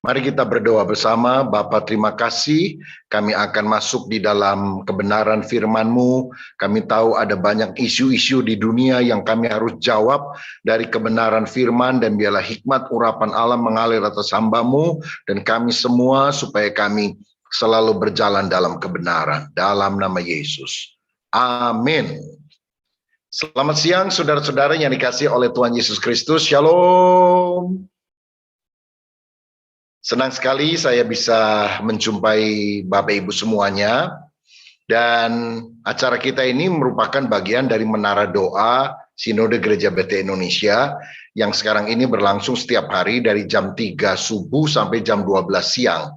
Mari kita berdoa bersama. Bapa, terima kasih. Kami akan masuk di dalam kebenaran firman-Mu. Kami tahu ada banyak isu-isu di dunia yang kami harus jawab dari kebenaran firman, dan biarlah hikmat urapan Allah mengalir atas hamba-Mu dan kami semua, supaya kami selalu berjalan dalam kebenaran. Dalam nama Yesus. Amin. Selamat siang saudara-saudara yang dikasihi oleh Tuhan Yesus Kristus. Shalom. Senang sekali saya bisa menjumpai Bapak Ibu semuanya, dan acara kita ini merupakan bagian dari Menara Doa Sinode Gereja BT Indonesia yang sekarang ini berlangsung setiap hari dari jam 3 subuh sampai jam 12 siang.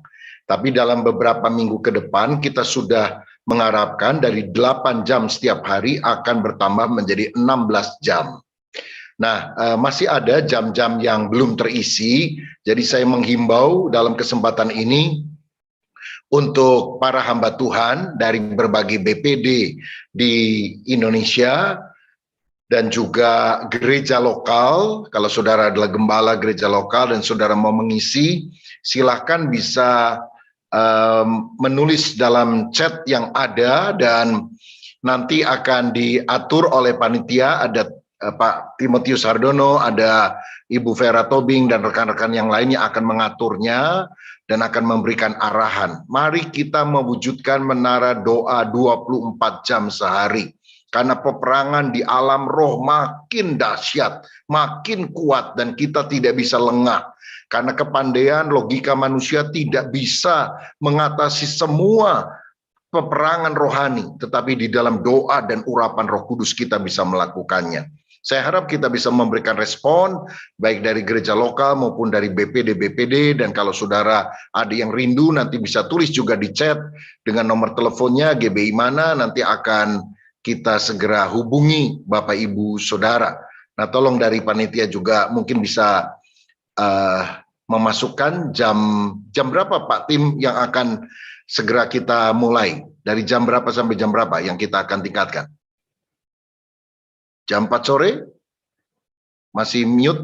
Tapi dalam beberapa minggu ke depan kita sudah mengharapkan dari 8 jam setiap hari akan bertambah menjadi 16 jam. Nah, masih ada jam-jam yang belum terisi, jadi saya menghimbau dalam kesempatan ini untuk para hamba Tuhan dari berbagai BPD di Indonesia dan juga gereja lokal. Kalau saudara adalah gembala gereja lokal dan saudara mau mengisi, silakan bisa menulis dalam chat yang ada, dan nanti akan diatur oleh panitia. Ada Pak Timotius Hardono, ada Ibu Vera Tobing, dan rekan-rekan yang lainnya akan mengaturnya dan akan memberikan arahan. Mari kita mewujudkan menara doa 24 jam sehari. Karena peperangan di alam roh makin dahsyat, makin kuat, dan kita tidak bisa lengah. Karena kepandaian logika manusia tidak bisa mengatasi semua peperangan rohani, tetapi di dalam doa dan urapan Roh Kudus kita bisa melakukannya. Saya harap kita bisa memberikan respon, baik dari gereja lokal maupun dari BPD-BPD, dan kalau saudara ada yang rindu, nanti bisa tulis juga di chat dengan nomor teleponnya, GBI mana, nanti akan kita segera hubungi Bapak Ibu Saudara. Nah, tolong dari panitia juga mungkin bisa memasukkan jam berapa Pak Tim yang akan segera kita mulai, dari jam berapa sampai jam berapa yang kita akan tingkatkan? Jam 4 sore? Masih mute?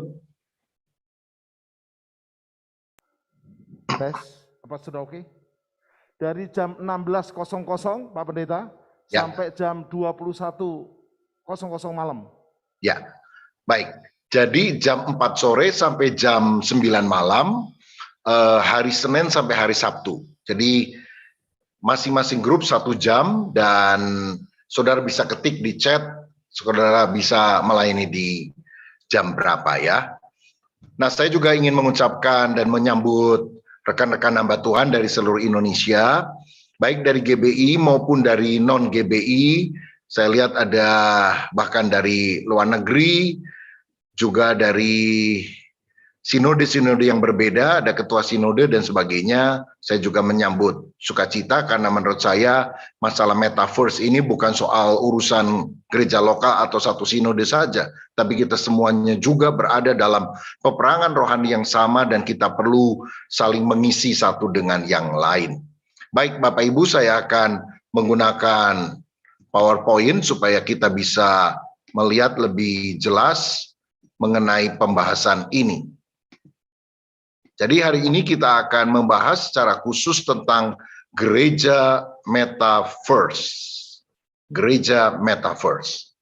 Tes, apa sudah oke? Dari jam 16.00 Pak Pendeta, ya, sampai jam 21.00 malam. Ya, baik. Jadi jam 4 sore sampai jam 9 malam, hari Senin sampai hari Sabtu. Jadi masing-masing grup 1 jam, dan saudara bisa ketik di chat, saudara bisa melayani di jam berapa ya. Nah, saya juga ingin mengucapkan dan menyambut rekan-rekan hamba Tuhan dari seluruh Indonesia, baik dari GBI maupun dari non-GBI. Saya lihat ada bahkan dari luar negeri, juga dari sinode-sinode yang berbeda, ada ketua sinode dan sebagainya. Saya juga menyambut sukacita, karena menurut saya masalah metaverse ini bukan soal urusan gereja lokal atau satu sinode saja, tapi kita semuanya juga berada dalam peperangan rohani yang sama, dan kita perlu saling mengisi satu dengan yang lain. Baik Bapak Ibu, saya akan menggunakan PowerPoint supaya kita bisa melihat lebih jelas mengenai pembahasan ini. Jadi hari ini kita akan membahas secara khusus tentang gereja metaverse. Gereja metaverse.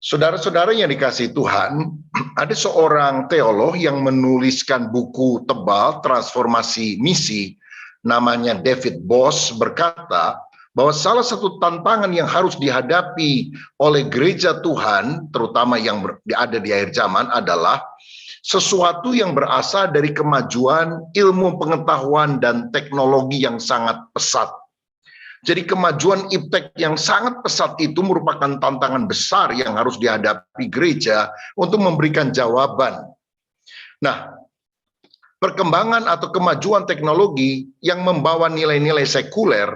Saudara-saudara yang dikasihi Tuhan, ada seorang teolog yang menuliskan buku tebal Transformasi Misi, namanya David Bosch, berkata bahwa salah satu tantangan yang harus dihadapi oleh gereja Tuhan, terutama yang ada di akhir zaman, adalah sesuatu yang berasal dari kemajuan ilmu pengetahuan dan teknologi yang sangat pesat. Jadi kemajuan iptek yang sangat pesat itu merupakan tantangan besar yang harus dihadapi gereja untuk memberikan jawaban. Nah, perkembangan atau kemajuan teknologi yang membawa nilai-nilai sekuler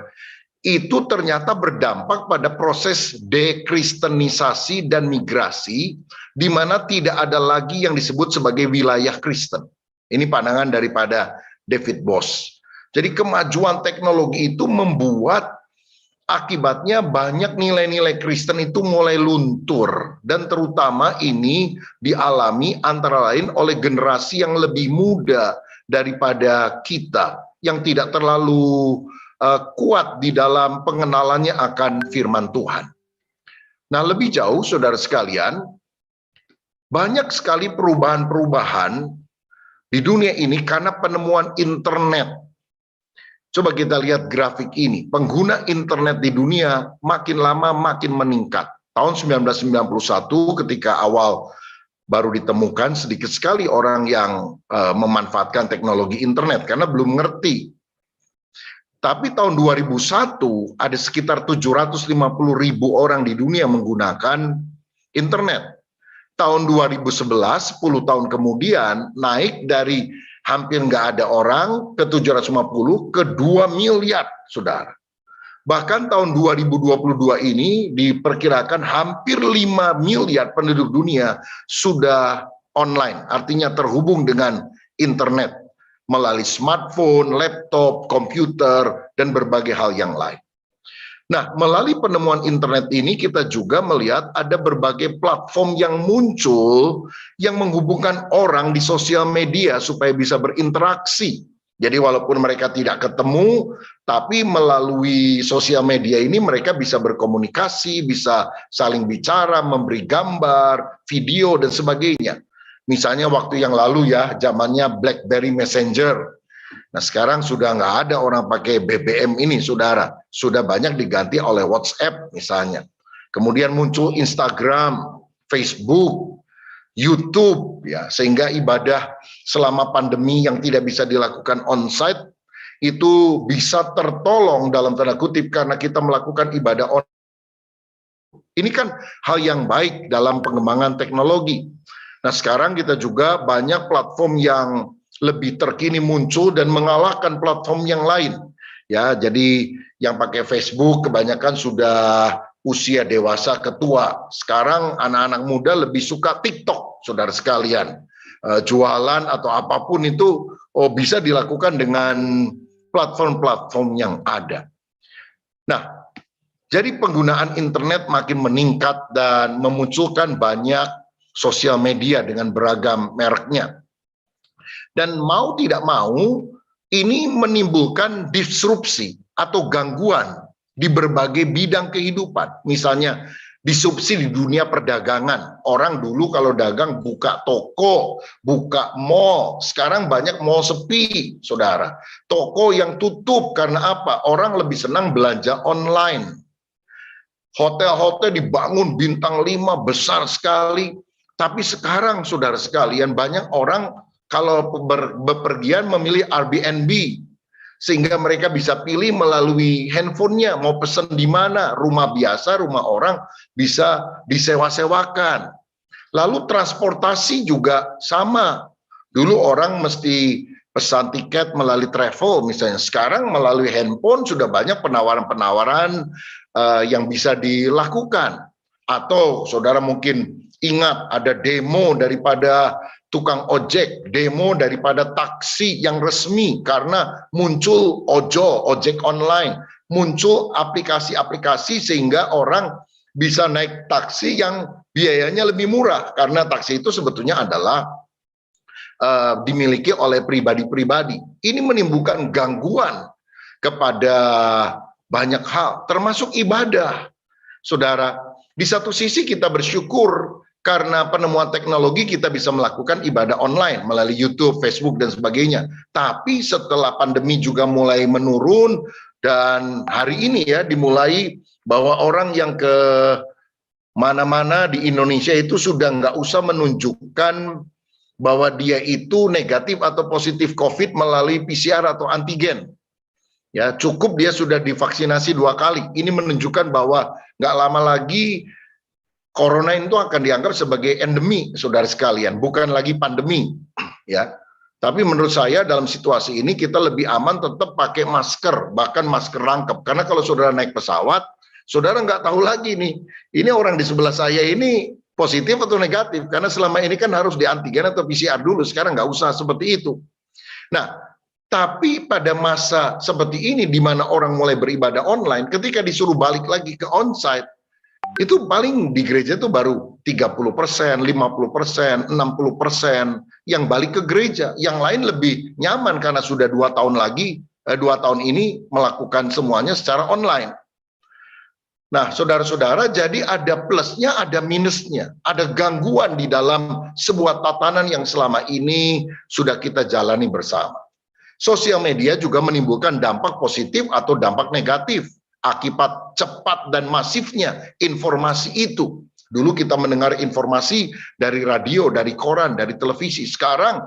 itu ternyata berdampak pada proses dekristenisasi dan migrasi, di mana tidak ada lagi yang disebut sebagai wilayah Kristen. Ini pandangan daripada David Bosch. Jadi kemajuan teknologi itu membuat akibatnya banyak nilai-nilai Kristen itu mulai luntur, dan terutama ini dialami antara lain oleh generasi yang lebih muda daripada kita yang tidak terlalu kuat di dalam pengenalannya akan firman Tuhan. Nah, lebih jauh, saudara sekalian, banyak sekali perubahan-perubahan di dunia ini karena penemuan internet. Coba kita lihat grafik ini. Pengguna internet di dunia makin lama makin meningkat. Tahun 1991 ketika awal baru ditemukan, sedikit sekali orang yang memanfaatkan teknologi internet karena belum ngerti. Tapi tahun 2001 ada sekitar 750.000 orang di dunia menggunakan internet. Tahun 2011, 10 tahun kemudian, naik dari hampir nggak ada orang ke 750 ke 2 miliar, saudara. Bahkan tahun 2022 ini diperkirakan hampir 5 miliar penduduk dunia sudah online, artinya terhubung dengan internet melalui smartphone, laptop, komputer, dan berbagai hal yang lain. Nah, melalui penemuan internet ini kita juga melihat ada berbagai platform yang muncul yang menghubungkan orang di sosial media supaya bisa berinteraksi. Jadi walaupun mereka tidak ketemu, tapi melalui sosial media ini mereka bisa berkomunikasi, bisa saling bicara, memberi gambar, video, dan sebagainya. Misalnya waktu yang lalu ya, zamannya BlackBerry Messenger. Nah, sekarang sudah nggak ada orang pakai BBM ini, saudara. Sudah banyak diganti oleh WhatsApp misalnya. Kemudian muncul Instagram, Facebook, YouTube, ya, sehingga ibadah selama pandemi yang tidak bisa dilakukan onsite itu bisa tertolong dalam tanda kutip karena kita melakukan ibadah online. Ini kan hal yang baik dalam pengembangan teknologi. Nah, sekarang kita juga banyak platform yang lebih terkini muncul dan mengalahkan platform yang lain. Ya, jadi yang pakai Facebook kebanyakan sudah usia dewasa ketua. Sekarang anak-anak muda lebih suka TikTok, saudara sekalian. Jualan atau apapun itu bisa dilakukan dengan platform-platform yang ada. Nah, jadi penggunaan internet makin meningkat dan memunculkan banyak sosial media dengan beragam mereknya. Dan mau tidak mau, ini menimbulkan disrupsi atau gangguan di berbagai bidang kehidupan. Misalnya, disrupsi di dunia perdagangan. Orang dulu kalau dagang buka toko, buka mall. Sekarang banyak mall sepi, saudara. Toko yang tutup karena apa? Orang lebih senang belanja online. Hotel-hotel dibangun bintang 5 besar sekali. Tapi sekarang, saudara sekalian, banyak orang kalau bepergian memilih Airbnb, sehingga mereka bisa pilih melalui handphonenya, mau pesen di mana, rumah biasa, rumah orang bisa disewa-sewakan. Lalu transportasi juga sama. Dulu orang mesti pesan tiket melalui travel misalnya, sekarang melalui handphone sudah banyak penawaran-penawaran yang bisa dilakukan. Atau saudara mungkin ingat ada demo daripada tukang ojek, demo daripada taksi yang resmi karena muncul ojek online, muncul aplikasi-aplikasi sehingga orang bisa naik taksi yang biayanya lebih murah karena taksi itu sebetulnya adalah dimiliki oleh pribadi-pribadi. Ini menimbulkan gangguan kepada banyak hal, termasuk ibadah. Saudara, di satu sisi kita bersyukur karena penemuan teknologi kita bisa melakukan ibadah online melalui YouTube, Facebook, dan sebagainya. Tapi setelah pandemi juga mulai menurun dan hari ini ya dimulai bahwa orang yang ke mana-mana di Indonesia itu sudah nggak usah menunjukkan bahwa dia itu negatif atau positif COVID melalui PCR atau antigen. Ya, cukup dia sudah divaksinasi 2 kali. Ini menunjukkan bahwa nggak lama lagi corona itu akan dianggap sebagai endemi, saudara sekalian, bukan lagi pandemi, ya. Tapi menurut saya dalam situasi ini kita lebih aman tetap pakai masker, bahkan masker rangkap. Karena kalau saudara naik pesawat, saudara nggak tahu lagi nih, ini orang di sebelah saya ini positif atau negatif. Karena selama ini kan harus di antigen atau PCR dulu, sekarang nggak usah seperti itu. Nah, tapi pada masa seperti ini di mana orang mulai beribadah online, ketika disuruh balik lagi ke onsite, Itu paling di gereja itu baru 30%, 50%, 60% yang balik ke gereja. Yang lain lebih nyaman karena sudah 2 tahun lagi, 2 tahun ini melakukan semuanya secara online. Nah, saudara-saudara, jadi ada plusnya, ada minusnya, ada gangguan di dalam sebuah tatanan yang selama ini sudah kita jalani bersama. Sosial media juga menimbulkan dampak positif atau dampak negatif akibat cepat dan masifnya informasi itu. Dulu kita mendengar informasi dari radio, dari koran, dari televisi. Sekarang,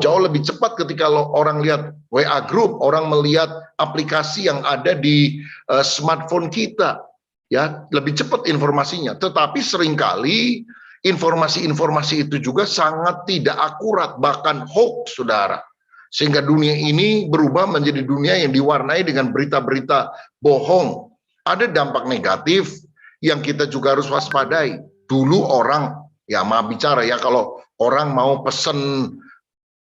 jauh lebih cepat ketika orang lihat WA Group, orang melihat aplikasi yang ada di smartphone kita. Ya, lebih cepat informasinya. Tetapi seringkali informasi-informasi itu juga sangat tidak akurat, bahkan hoax, saudara. Sehingga dunia ini berubah menjadi dunia yang diwarnai dengan berita-berita bohong. Ada dampak negatif yang kita juga harus waspadai. Dulu orang, ya maaf bicara ya, kalau orang mau pesen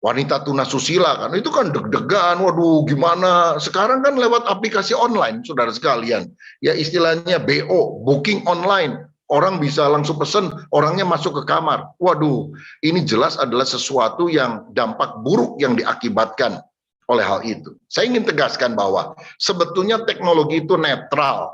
wanita tunasusila kan, itu kan deg-degan, waduh gimana. Sekarang kan lewat aplikasi online, saudara sekalian. Ya istilahnya BO, booking online. Orang bisa langsung pesen, orangnya masuk ke kamar. Waduh, ini jelas adalah sesuatu yang dampak buruk yang diakibatkan oleh hal itu. Saya ingin tegaskan bahwa sebetulnya teknologi itu netral.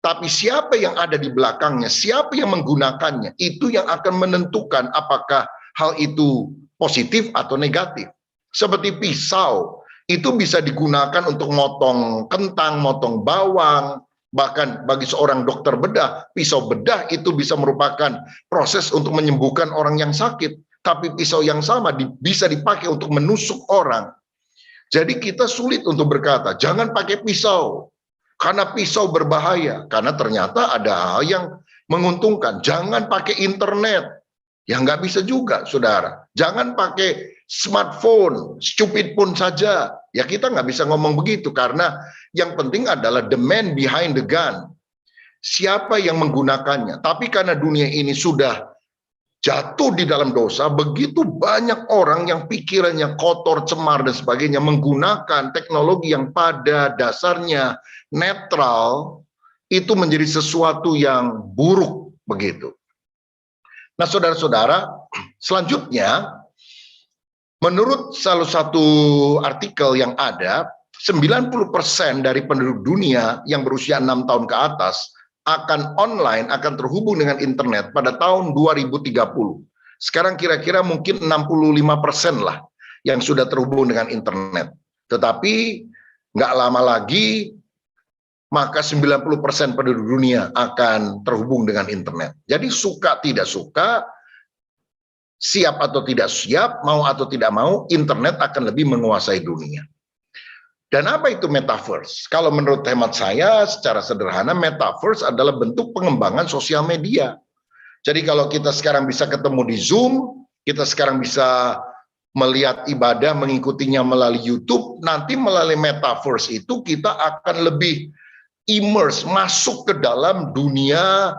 Tapi siapa yang ada di belakangnya, siapa yang menggunakannya, itu yang akan menentukan apakah hal itu positif atau negatif. Seperti pisau, itu bisa digunakan untuk motong kentang, motong bawang, bahkan bagi seorang dokter bedah, pisau bedah itu bisa merupakan proses untuk menyembuhkan orang yang sakit. Tapi pisau yang sama bisa dipakai untuk menusuk orang. Jadi kita sulit untuk berkata, jangan pakai pisau, karena pisau berbahaya. Karena ternyata ada hal yang menguntungkan. Jangan pakai internet. Ya nggak bisa juga, saudara. Jangan pakai smartphone, stupid pun saja. Ya kita nggak bisa ngomong begitu, karena yang penting adalah the man behind the gun. Siapa yang menggunakannya. Tapi karena dunia ini sudah jatuh di dalam dosa, begitu banyak orang yang pikirannya kotor, cemar, dan sebagainya, menggunakan teknologi yang pada dasarnya netral, itu menjadi sesuatu yang buruk begitu. Nah, saudara-saudara, selanjutnya, menurut salah satu artikel yang ada, 90% dari penduduk dunia yang berusia 6 tahun ke atas akan online, akan terhubung dengan internet pada tahun 2030. Sekarang kira-kira mungkin 65% lah yang sudah terhubung dengan internet. Tetapi nggak lama lagi, maka 90% penduduk dunia akan terhubung dengan internet. Jadi suka tidak suka, siap atau tidak siap, mau atau tidak mau, internet akan lebih menguasai dunia. Dan apa itu metaverse? Kalau menurut hemat saya, secara sederhana, metaverse adalah bentuk pengembangan sosial media. Jadi kalau kita sekarang bisa ketemu di Zoom, kita sekarang bisa melihat ibadah, mengikutinya melalui YouTube, nanti melalui metaverse itu kita akan lebih immerse, masuk ke dalam dunia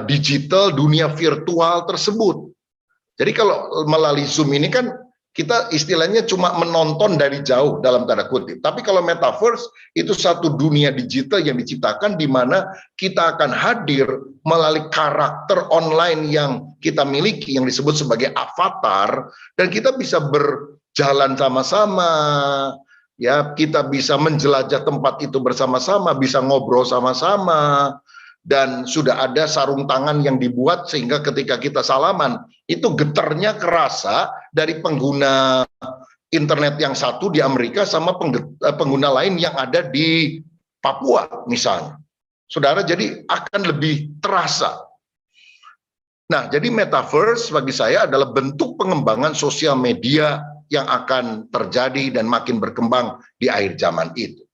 digital, dunia virtual tersebut. Jadi kalau melalui Zoom ini kan kita istilahnya cuma menonton dari jauh dalam tanda kutip. Tapi kalau metaverse itu satu dunia digital yang diciptakan di mana kita akan hadir melalui karakter online yang kita miliki yang disebut sebagai avatar, dan kita bisa berjalan sama-sama. Ya, kita bisa menjelajah tempat itu bersama-sama, bisa ngobrol sama-sama, dan sudah ada sarung tangan yang dibuat sehingga ketika kita salaman, itu getarnya kerasa dari pengguna internet yang satu di Amerika sama pengguna lain yang ada di Papua misalnya. Saudara, jadi akan lebih terasa. Nah, jadi metaverse bagi saya adalah bentuk pengembangan sosial media yang akan terjadi dan makin berkembang di akhir zaman itu.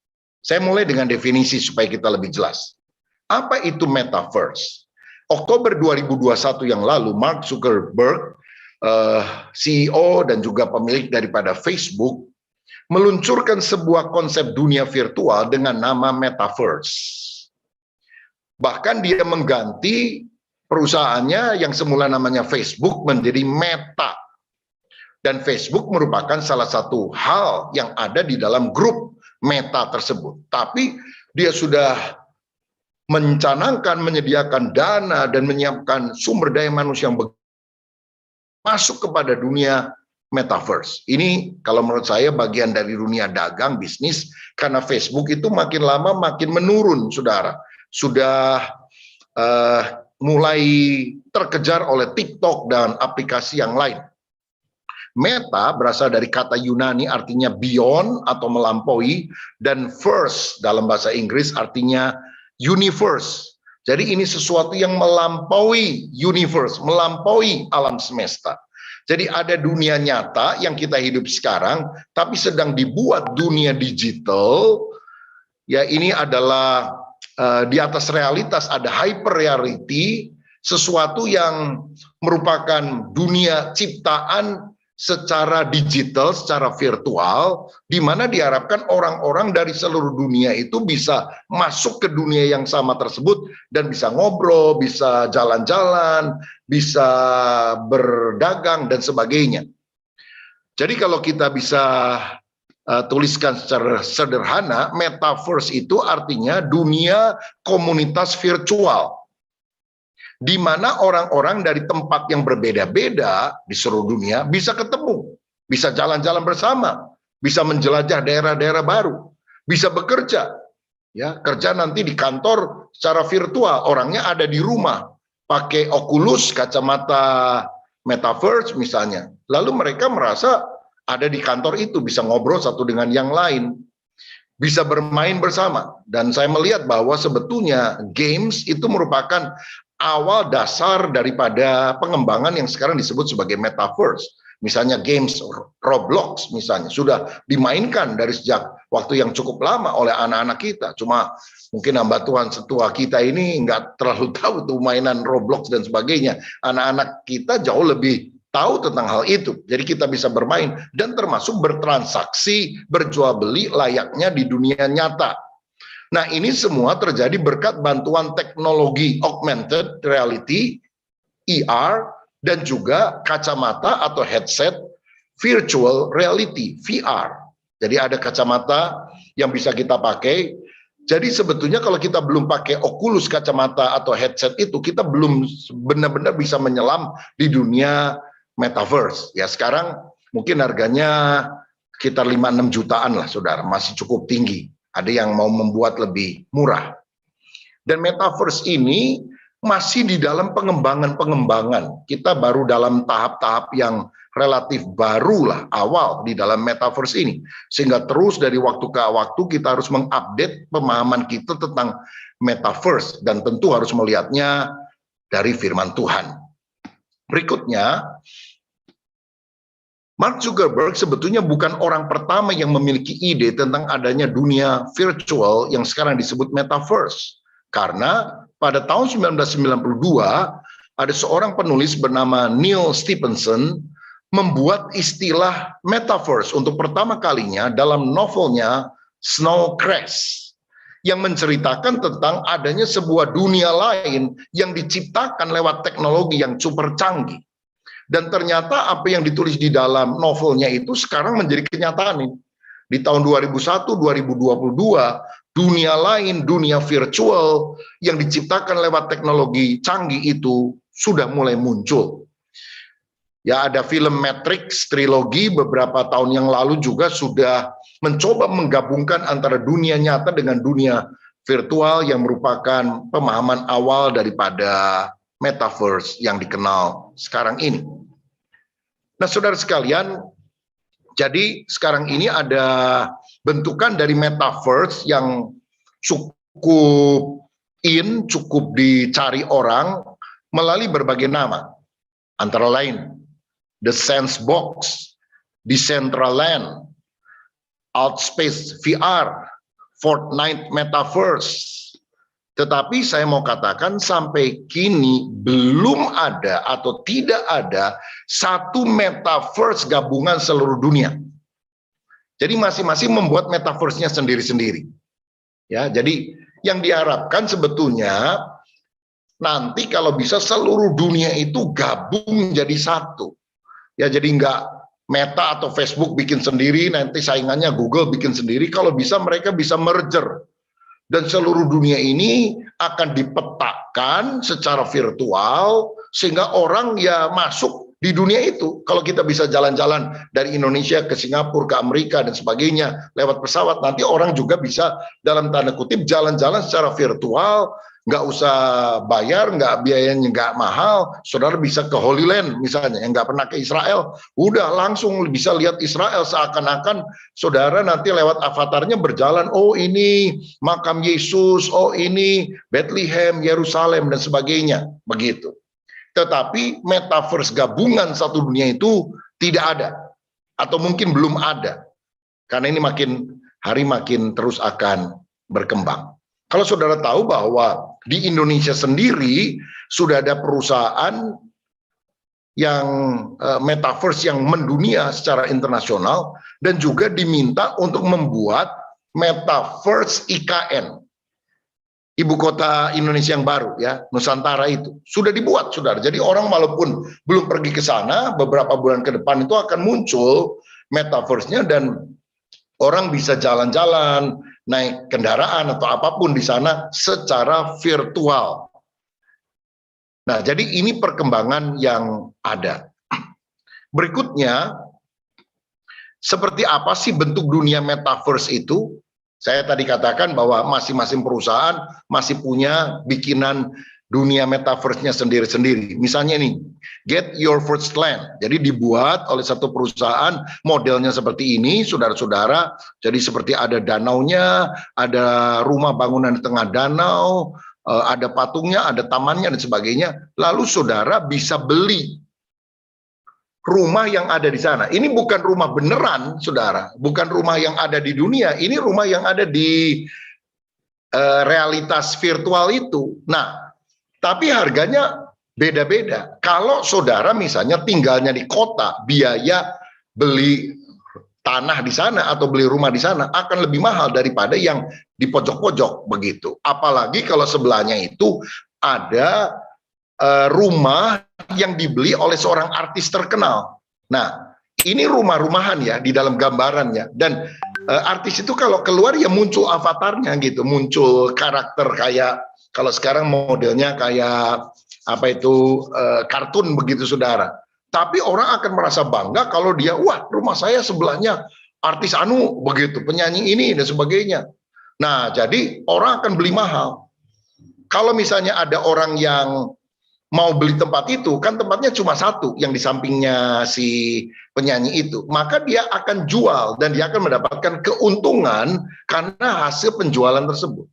Saya mulai dengan definisi supaya kita lebih jelas. Apa itu metaverse? Oktober 2021 yang lalu, Mark Zuckerberg, CEO dan juga pemilik daripada Facebook, meluncurkan sebuah konsep dunia virtual dengan nama metaverse. Bahkan dia mengganti perusahaannya yang semula namanya Facebook menjadi Meta. Dan Facebook merupakan salah satu hal yang ada di dalam grup Meta tersebut. Tapi dia sudah mencanangkan, menyediakan dana, dan menyiapkan sumber daya manusia yang masuk kepada dunia metaverse. Ini kalau menurut saya bagian dari dunia dagang, bisnis, karena Facebook itu makin lama makin menurun, saudara. Sudah mulai terkejar oleh TikTok dan aplikasi yang lain. Meta berasal dari kata Yunani artinya beyond atau melampaui, dan verse dalam bahasa Inggris artinya universe. Jadi ini sesuatu yang melampaui universe, melampaui alam semesta. Jadi ada dunia nyata yang kita hidup sekarang, tapi sedang dibuat dunia digital. Ya, ini adalah di atas realitas ada hyper reality, sesuatu yang merupakan dunia ciptaan secara digital, secara virtual, di mana diharapkan orang-orang dari seluruh dunia itu bisa masuk ke dunia yang sama tersebut dan bisa ngobrol, bisa jalan-jalan, bisa berdagang dan sebagainya. Jadi kalau kita bisa tuliskan secara sederhana, metaverse itu artinya dunia komunitas virtual, di mana orang-orang dari tempat yang berbeda-beda di seluruh dunia bisa ketemu, bisa jalan-jalan bersama, bisa menjelajah daerah-daerah baru, bisa bekerja, ya kerja nanti di kantor secara virtual, orangnya ada di rumah, pakai Oculus, kacamata metaverse misalnya, lalu mereka merasa ada di kantor itu, bisa ngobrol satu dengan yang lain, bisa bermain bersama. Dan saya melihat bahwa sebetulnya games itu merupakan awal dasar daripada pengembangan yang sekarang disebut sebagai metaverse. Misalnya games Roblox misalnya sudah dimainkan dari sejak waktu yang cukup lama oleh anak-anak kita. Cuma mungkin hamba Tuhan setua kita ini nggak terlalu tahu tuh mainan Roblox dan sebagainya. Anak-anak kita jauh lebih tahu tentang hal itu. Jadi kita bisa bermain dan termasuk bertransaksi, berjual beli layaknya di dunia nyata. Nah, ini semua terjadi berkat bantuan teknologi augmented reality, ER, dan juga kacamata atau headset virtual reality, VR. Jadi ada kacamata yang bisa kita pakai. Jadi sebetulnya kalau kita belum pakai Oculus kacamata atau headset itu, kita belum benar-benar bisa menyelam di dunia metaverse. Ya sekarang mungkin harganya sekitar 5-6 jutaan lah, saudara, masih cukup tinggi. Ada yang mau membuat lebih murah. Dan metaverse ini masih di dalam pengembangan. Kita baru dalam tahap-tahap yang relatif baru lah, awal di dalam metaverse ini. Sehingga terus dari waktu ke waktu kita harus mengupdate pemahaman kita tentang metaverse. Dan tentu harus melihatnya dari firman Tuhan. Berikutnya, Mark Zuckerberg sebetulnya bukan orang pertama yang memiliki ide tentang adanya dunia virtual yang sekarang disebut metaverse. Karena pada tahun 1992, ada seorang penulis bernama Neil Stephenson membuat istilah metaverse untuk pertama kalinya dalam novelnya Snow Crash, yang menceritakan tentang adanya sebuah dunia lain yang diciptakan lewat teknologi yang super canggih. Dan ternyata apa yang ditulis di dalam novelnya itu sekarang menjadi kenyataan ini. Di tahun 2001, 2022, dunia lain, dunia virtual yang diciptakan lewat teknologi canggih itu sudah mulai muncul. Ya, ada film Matrix trilogi beberapa tahun yang lalu juga sudah mencoba menggabungkan antara dunia nyata dengan dunia virtual yang merupakan pemahaman awal daripada metaverse yang dikenal sekarang ini. Nah, saudara sekalian, jadi sekarang ini ada bentukan dari metaverse yang cukup cukup dicari orang melalui berbagai nama. Antara lain, The Sandbox, Decentraland, Outspace VR, Fortnite Metaverse. Tetapi saya mau katakan sampai kini belum ada atau tidak ada satu metaverse gabungan seluruh dunia. Jadi masing-masing membuat metaverse-nya sendiri-sendiri. Ya, jadi yang diharapkan sebetulnya nanti kalau bisa seluruh dunia itu gabung jadi satu. Ya, jadi enggak Meta atau Facebook bikin sendiri, nanti saingannya Google bikin sendiri. Kalau bisa mereka bisa merger. dan seluruh dunia ini akan dipetakan secara virtual sehingga orang ya masuk di dunia itu. Kalau kita bisa jalan-jalan dari Indonesia ke Singapura, ke Amerika dan sebagainya lewat pesawat, nanti orang juga bisa dalam tanda kutip jalan-jalan secara virtual, nggak usah bayar, biayanya nggak mahal. Saudara bisa ke Holy Land misalnya, yang nggak pernah ke Israel, udah langsung bisa lihat Israel seakan-akan saudara nanti lewat avatarnya berjalan, oh ini makam Yesus, oh ini Bethlehem, Yerusalem dan sebagainya, begitu. Tetapi metaverse gabungan satu dunia itu tidak ada, atau mungkin belum ada, karena ini makin hari makin terus akan berkembang. Kalau saudara tahu bahwa di Indonesia sendiri sudah ada perusahaan yang metaverse yang mendunia secara internasional dan juga diminta untuk membuat metaverse IKN, ibu kota Indonesia yang baru ya, Nusantara itu sudah dibuat, saudara. Jadi orang walaupun belum pergi ke sana, beberapa bulan ke depan itu akan muncul metaverse-nya dan orang bisa jalan-jalan, naik kendaraan atau apapun di sana secara virtual. Nah, jadi ini perkembangan yang ada. Berikutnya, seperti apa sih bentuk dunia metaverse itu? Saya tadi katakan bahwa masing-masing perusahaan masih punya bikinan dunia metaverse-nya sendiri-sendiri. Misalnya nih, Get Your First Land. Jadi dibuat oleh satu perusahaan, modelnya seperti ini, saudara-saudara. Jadi seperti ada danaunya, ada rumah bangunan di tengah danau, ada patungnya, ada tamannya dan sebagainya. Lalu saudara bisa beli rumah yang ada di sana. Ini bukan rumah beneran, saudara. Bukan rumah yang ada di dunia. Ini rumah yang ada di realitas virtual itu. Nah, tapi harganya beda-beda. Kalau saudara misalnya tinggalnya di kota, biaya beli tanah di sana atau beli rumah di sana akan lebih mahal daripada yang di pojok-pojok begitu. Apalagi kalau sebelahnya itu ada rumah yang dibeli oleh seorang artis terkenal. Nah, ini rumah-rumahan ya di dalam gambarannya, dan artis itu kalau keluar ya muncul avatarnya gitu, muncul karakter kayak kalau sekarang modelnya kayak apa itu kartun begitu, saudara. Tapi orang akan merasa bangga kalau dia, wah rumah saya sebelahnya artis anu begitu, penyanyi ini dan sebagainya. Nah, jadi orang akan beli mahal. Kalau misalnya ada orang yang mau beli tempat itu, kan tempatnya cuma satu yang di sampingnya si penyanyi itu, maka dia akan jual dan dia akan mendapatkan keuntungan karena hasil penjualan tersebut.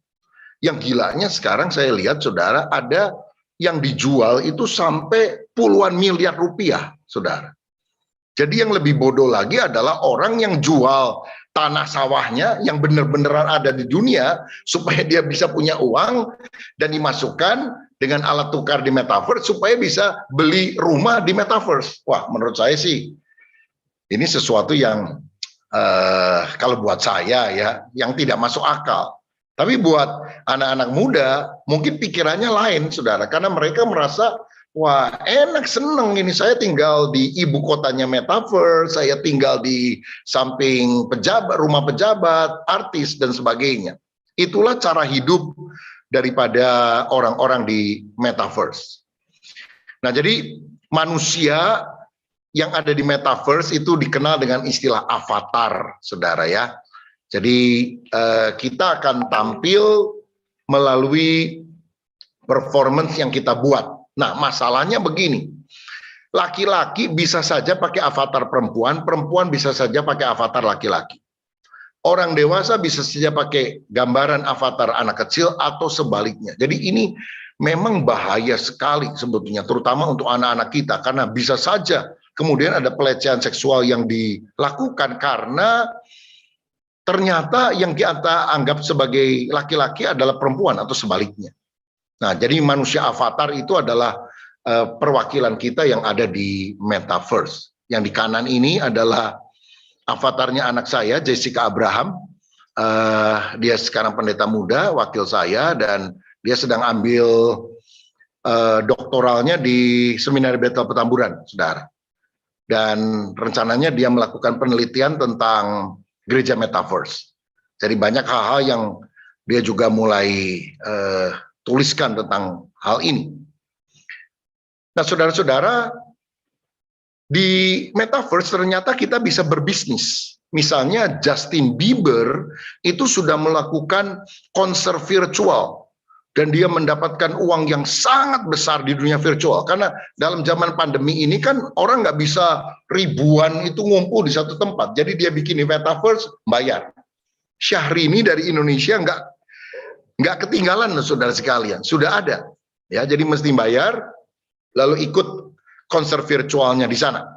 Yang gilanya sekarang saya lihat, saudara, ada yang dijual itu sampai puluhan miliar rupiah, saudara. Jadi yang lebih bodoh lagi adalah orang yang jual tanah sawahnya yang benar-beneran ada di dunia supaya dia bisa punya uang dan dimasukkan dengan alat tukar di metaverse supaya bisa beli rumah di metaverse. Wah, menurut saya sih ini sesuatu yang kalau buat saya ya, yang tidak masuk akal. Tapi buat anak-anak muda mungkin pikirannya lain, saudara, karena mereka merasa wah enak, seneng ini, saya tinggal di ibu kotanya metaverse, saya tinggal di samping pejabat, rumah pejabat, artis dan sebagainya. Itulah cara hidup daripada orang-orang di metaverse. Nah, jadi manusia yang ada di metaverse itu dikenal dengan istilah avatar, saudara ya. Jadi kita akan tampil melalui performance yang kita buat. Nah, masalahnya begini, laki-laki bisa saja pakai avatar perempuan, perempuan bisa saja pakai avatar laki-laki. Orang dewasa bisa saja pakai gambaran avatar anak kecil atau sebaliknya. Jadi ini memang bahaya sekali sebetulnya, terutama untuk anak-anak kita, karena bisa saja kemudian ada pelecehan seksual yang dilakukan karena ternyata yang kita anggap sebagai laki-laki adalah perempuan atau sebaliknya. Nah, jadi manusia avatar itu adalah perwakilan kita yang ada di metaverse. Yang di kanan ini adalah avatarnya anak saya, Jessica Abraham. Dia sekarang pendeta muda, wakil saya, dan dia sedang ambil doktoralnya di Seminari Bethel Petamburan, saudara. Dan rencananya dia melakukan penelitian tentang gereja metaverse. Jadi banyak hal-hal yang dia juga mulai tuliskan tentang hal ini. Nah, saudara-saudara, di metaverse ternyata kita bisa berbisnis. Misalnya Justin Bieber itu sudah melakukan konser virtual dan dia mendapatkan uang yang sangat besar di dunia virtual, karena dalam zaman pandemi ini kan orang nggak bisa ribuan itu ngumpul di satu tempat, jadi dia bikin di metaverse, bayar. Syahrini dari Indonesia nggak ketinggalan, saudara sekalian, sudah ada ya, jadi mesti bayar lalu ikut konser virtualnya di sana.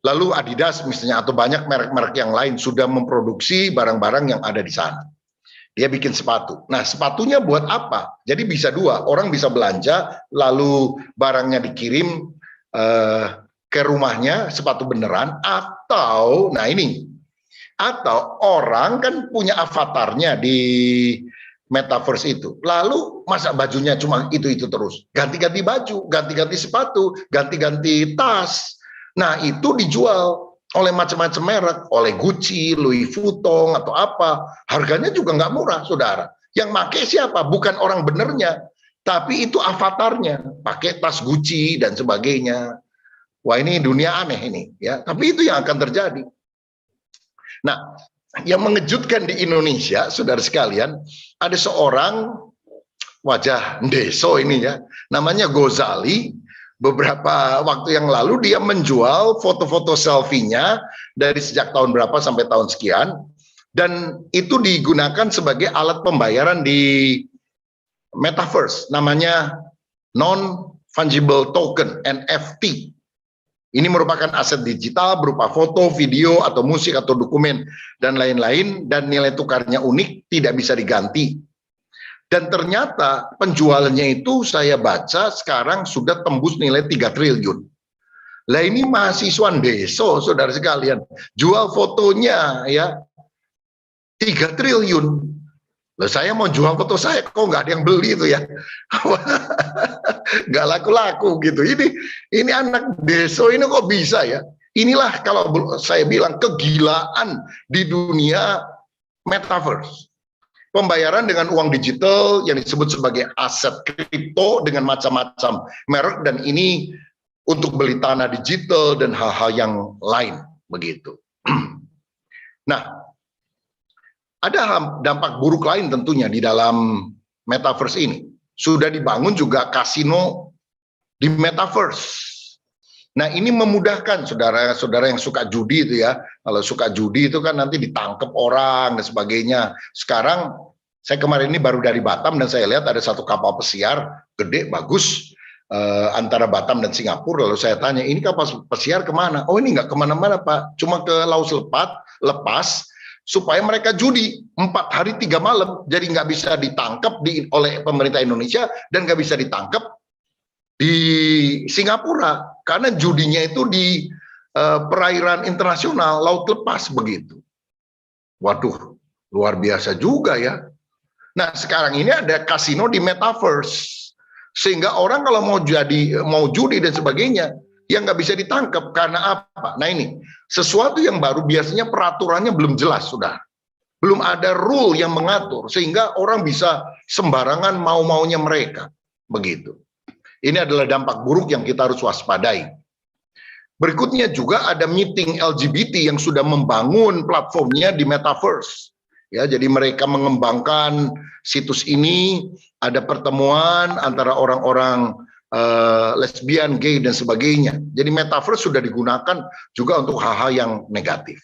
Lalu Adidas misalnya atau banyak merek-merek yang lain sudah memproduksi barang-barang yang ada di sana. Dia bikin sepatu. Nah, sepatunya buat apa? Jadi bisa dua, orang bisa belanja lalu barangnya dikirim ke rumahnya, sepatu beneran, atau nah ini, atau orang kan punya avatarnya di metaverse itu. Lalu masa bajunya cuma itu-itu terus? Ganti-ganti baju, ganti-ganti sepatu, ganti-ganti tas. Nah, itu dijual oleh macam-macam merek, oleh Gucci, Louis Vuitton, atau apa. Harganya juga nggak murah, saudara. Yang pakai siapa? Bukan orang benernya, tapi itu avatarnya. Pakai tas Gucci dan sebagainya. Wah, ini dunia aneh ini, ya. Tapi itu yang akan terjadi. Nah, yang mengejutkan di Indonesia, saudara sekalian, ada seorang wajah ndeso ini ya, namanya Gozali. Beberapa waktu yang lalu dia menjual foto-foto selfie-nya dari sejak tahun berapa sampai tahun sekian, dan itu digunakan sebagai alat pembayaran di metaverse, namanya non-fungible token, NFT. Ini merupakan aset digital berupa foto, video, atau musik, atau dokumen, dan lain-lain, dan nilai tukarnya unik, tidak bisa diganti. Dan ternyata penjualannya itu saya baca sekarang sudah tembus nilai 3 triliun. Lah ini mahasiswa Ndeso, saudara sekalian, jual fotonya ya 3 triliun. Loh, saya mau jual foto saya, kok nggak ada yang beli itu ya? Nggak laku-laku gitu. Ini anak Deso ini kok bisa ya? Inilah kalau saya bilang kegilaan di dunia metaverse. Pembayaran dengan uang digital yang disebut sebagai aset kripto dengan macam-macam merek, dan ini untuk beli tanah digital dan hal-hal yang lain begitu. Nah, ada dampak buruk lain tentunya di dalam metaverse ini. Sudah dibangun juga kasino di metaverse. Nah, ini memudahkan saudara-saudara yang suka judi itu ya. Kalau suka judi itu kan nanti ditangkap orang dan sebagainya. Sekarang saya kemarin ini baru dari Batam dan saya lihat ada satu kapal pesiar gede bagus antara Batam dan Singapura. Lalu saya tanya, ini kapal pesiar kemana? Oh, ini nggak kemana-mana Pak, cuma ke Laut Lepas supaya mereka judi 4 hari 3 malam, jadi nggak bisa ditangkap oleh pemerintah Indonesia dan nggak bisa ditangkap di Singapura karena judinya itu di perairan internasional Laut Lepas begitu. Waduh, luar biasa juga ya. Nah, sekarang ini ada kasino di metaverse sehingga orang kalau mau judi dan sebagainya yang nggak bisa ditangkap karena apa? Nah, ini sesuatu yang baru, biasanya peraturannya belum jelas, sudah belum ada rule yang mengatur sehingga orang bisa sembarangan mau-maunya mereka begitu. Ini adalah dampak buruk yang kita harus waspadai. Berikutnya juga ada meeting LGBT yang sudah membangun platformnya di metaverse. Ya, jadi mereka mengembangkan situs ini, ada pertemuan antara orang-orang lesbian, gay, dan sebagainya. Jadi metaverse sudah digunakan juga untuk hal-hal yang negatif.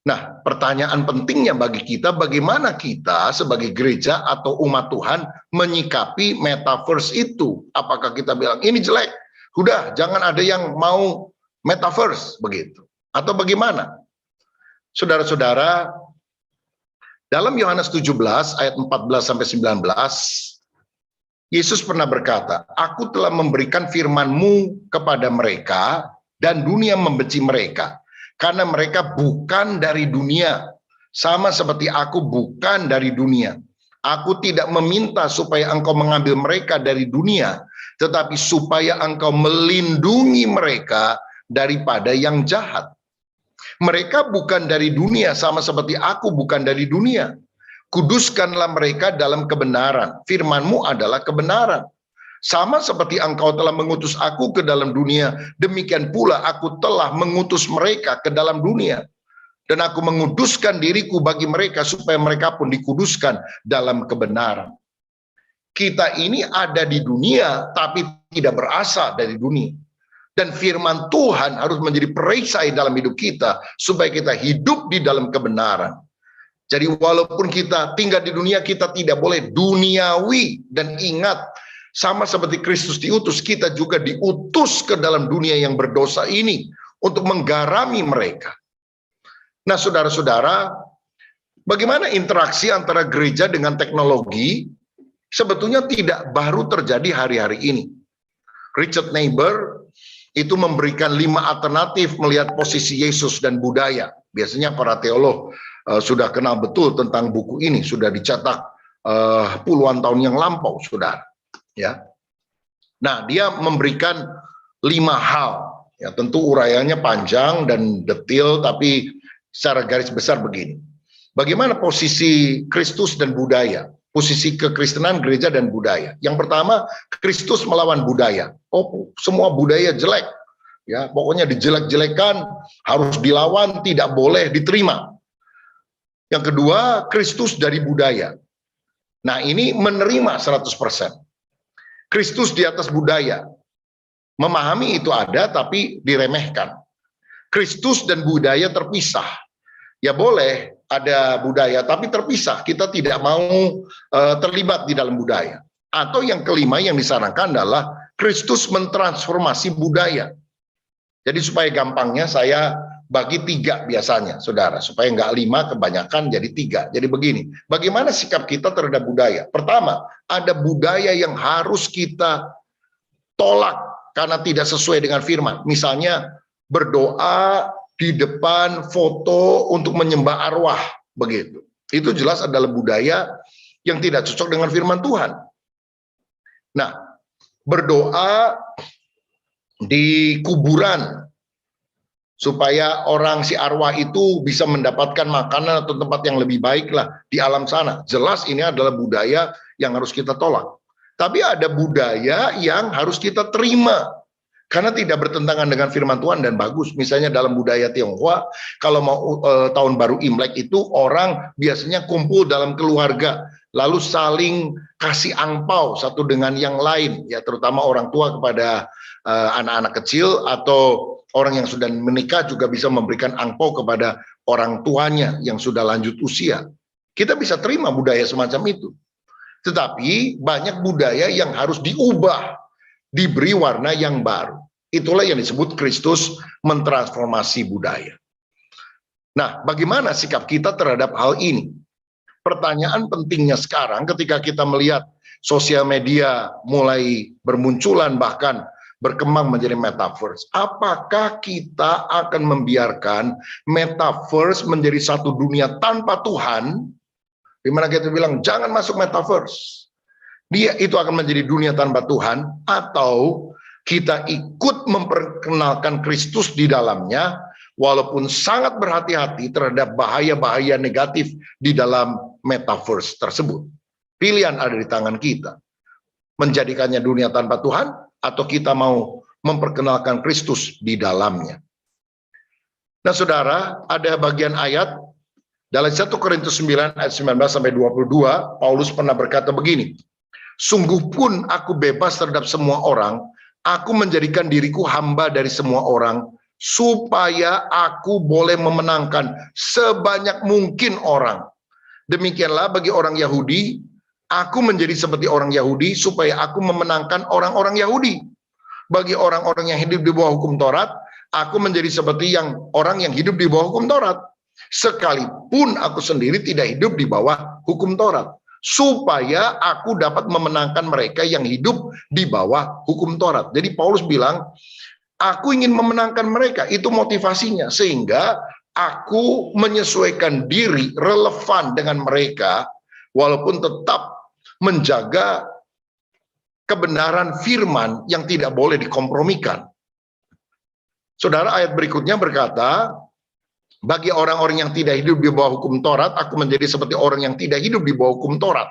Nah, pertanyaan pentingnya bagi kita, bagaimana kita sebagai gereja atau umat Tuhan menyikapi metaverse itu? Apakah kita bilang, ini jelek, udah jangan ada yang mau metaverse, begitu? Atau bagaimana? Saudara-saudara, dalam Yohanes 17 ayat 14-19, Yesus pernah berkata, aku telah memberikan firman-Mu kepada mereka dan dunia membenci mereka, karena mereka bukan dari dunia, sama seperti aku bukan dari dunia. Aku tidak meminta supaya engkau mengambil mereka dari dunia, tetapi supaya engkau melindungi mereka daripada yang jahat. Mereka bukan dari dunia, sama seperti aku bukan dari dunia. Kuduskanlah mereka dalam kebenaran. Firman-Mu adalah kebenaran. Sama seperti Engkau telah mengutus aku ke dalam dunia, demikian pula aku telah mengutus mereka ke dalam dunia. Dan aku menguduskan diriku bagi mereka supaya mereka pun dikuduskan dalam kebenaran. Kita ini ada di dunia tapi tidak berasal dari dunia. Dan firman Tuhan harus menjadi perisai dalam hidup kita supaya kita hidup di dalam kebenaran. Jadi walaupun kita tinggal di dunia, kita tidak boleh duniawi. Dan ingat, sama seperti Kristus diutus, kita juga diutus ke dalam dunia yang berdosa ini untuk menggarami mereka. Nah, saudara-saudara, bagaimana interaksi antara gereja dengan teknologi sebetulnya tidak baru terjadi hari-hari ini. Richard Niebuhr itu memberikan 5 alternatif melihat posisi Yesus dan budaya. Biasanya para teolog sudah kenal betul tentang buku ini, sudah dicetak puluhan tahun yang lampau, saudara. Ya, nah dia memberikan 5 hal. Ya, tentu uraiannya panjang dan detail, tapi secara garis besar begini. Bagaimana posisi Kristus dan budaya? Posisi kekristenan, gereja, dan budaya. Yang pertama, Kristus melawan budaya. Oh, semua budaya jelek. Ya, pokoknya dijelek-jelekan, harus dilawan, tidak boleh diterima. Yang kedua, Kristus dari budaya. Nah, ini menerima 100%. Kristus di atas budaya. Memahami itu ada, tapi diremehkan. Kristus dan budaya terpisah. Ya boleh ada budaya, tapi terpisah. Kita tidak mau terlibat di dalam budaya. Atau yang kelima yang disarankan adalah Kristus mentransformasi budaya. Jadi supaya gampangnya saya bagi 3 biasanya, saudara. Supaya nggak 5 kebanyakan jadi 3. Jadi begini, bagaimana sikap kita terhadap budaya? Pertama, ada budaya yang harus kita tolak karena tidak sesuai dengan firman. Misalnya berdoa di depan foto untuk menyembah arwah, begitu. Itu jelas adalah budaya yang tidak cocok dengan firman Tuhan. Nah, berdoa di kuburan supaya orang si arwah itu bisa mendapatkan makanan atau tempat yang lebih baik lah di alam sana. Jelas ini adalah budaya yang harus kita tolak. Tapi ada budaya yang harus kita terima karena tidak bertentangan dengan firman Tuhan dan bagus. Misalnya dalam budaya Tionghoa, kalau mau tahun baru Imlek itu orang biasanya kumpul dalam keluarga, lalu saling kasih angpau satu dengan yang lain, ya terutama orang tua kepada anak-anak kecil, atau orang yang sudah menikah juga bisa memberikan angpau kepada orang tuanya yang sudah lanjut usia. Kita bisa terima budaya semacam itu. Tetapi banyak budaya yang harus diubah, diberi warna yang baru. Itulah yang disebut Kristus mentransformasi budaya. Nah, bagaimana sikap kita terhadap hal ini? Pertanyaan pentingnya sekarang ketika kita melihat sosial media mulai bermunculan, bahkan berkembang menjadi metaverse. Apakah kita akan membiarkan metaverse menjadi satu dunia tanpa Tuhan, di mana kita bilang jangan masuk metaverse? Dia itu akan menjadi dunia tanpa Tuhan, atau kita ikut memperkenalkan Kristus di dalamnya, walaupun sangat berhati-hati terhadap bahaya-bahaya negatif di dalam metaverse tersebut. Pilihan ada di tangan kita. Menjadikannya dunia tanpa Tuhan, atau kita mau memperkenalkan Kristus di dalamnya. Nah, saudara, ada bagian ayat dalam 1 Korintus 9 ayat 19 sampai 22, Paulus pernah berkata begini, "Sungguh pun aku bebas terhadap semua orang, aku menjadikan diriku hamba dari semua orang, supaya aku boleh memenangkan sebanyak mungkin orang. Demikianlah bagi orang Yahudi, aku menjadi seperti orang Yahudi supaya aku memenangkan orang-orang Yahudi. Bagi orang-orang yang hidup di bawah hukum Taurat, aku menjadi seperti orang yang hidup di bawah hukum Taurat. Sekalipun aku sendiri tidak hidup di bawah hukum Taurat, supaya aku dapat memenangkan mereka yang hidup di bawah hukum Taurat." Jadi Paulus bilang, aku ingin memenangkan mereka, itu motivasinya, sehingga aku menyesuaikan diri relevan dengan mereka, walaupun tetap menjaga kebenaran firman yang tidak boleh dikompromikan. Saudara, ayat berikutnya berkata, Bagi orang-orang yang tidak hidup di bawah hukum Taurat, aku menjadi seperti orang yang tidak hidup di bawah hukum Taurat.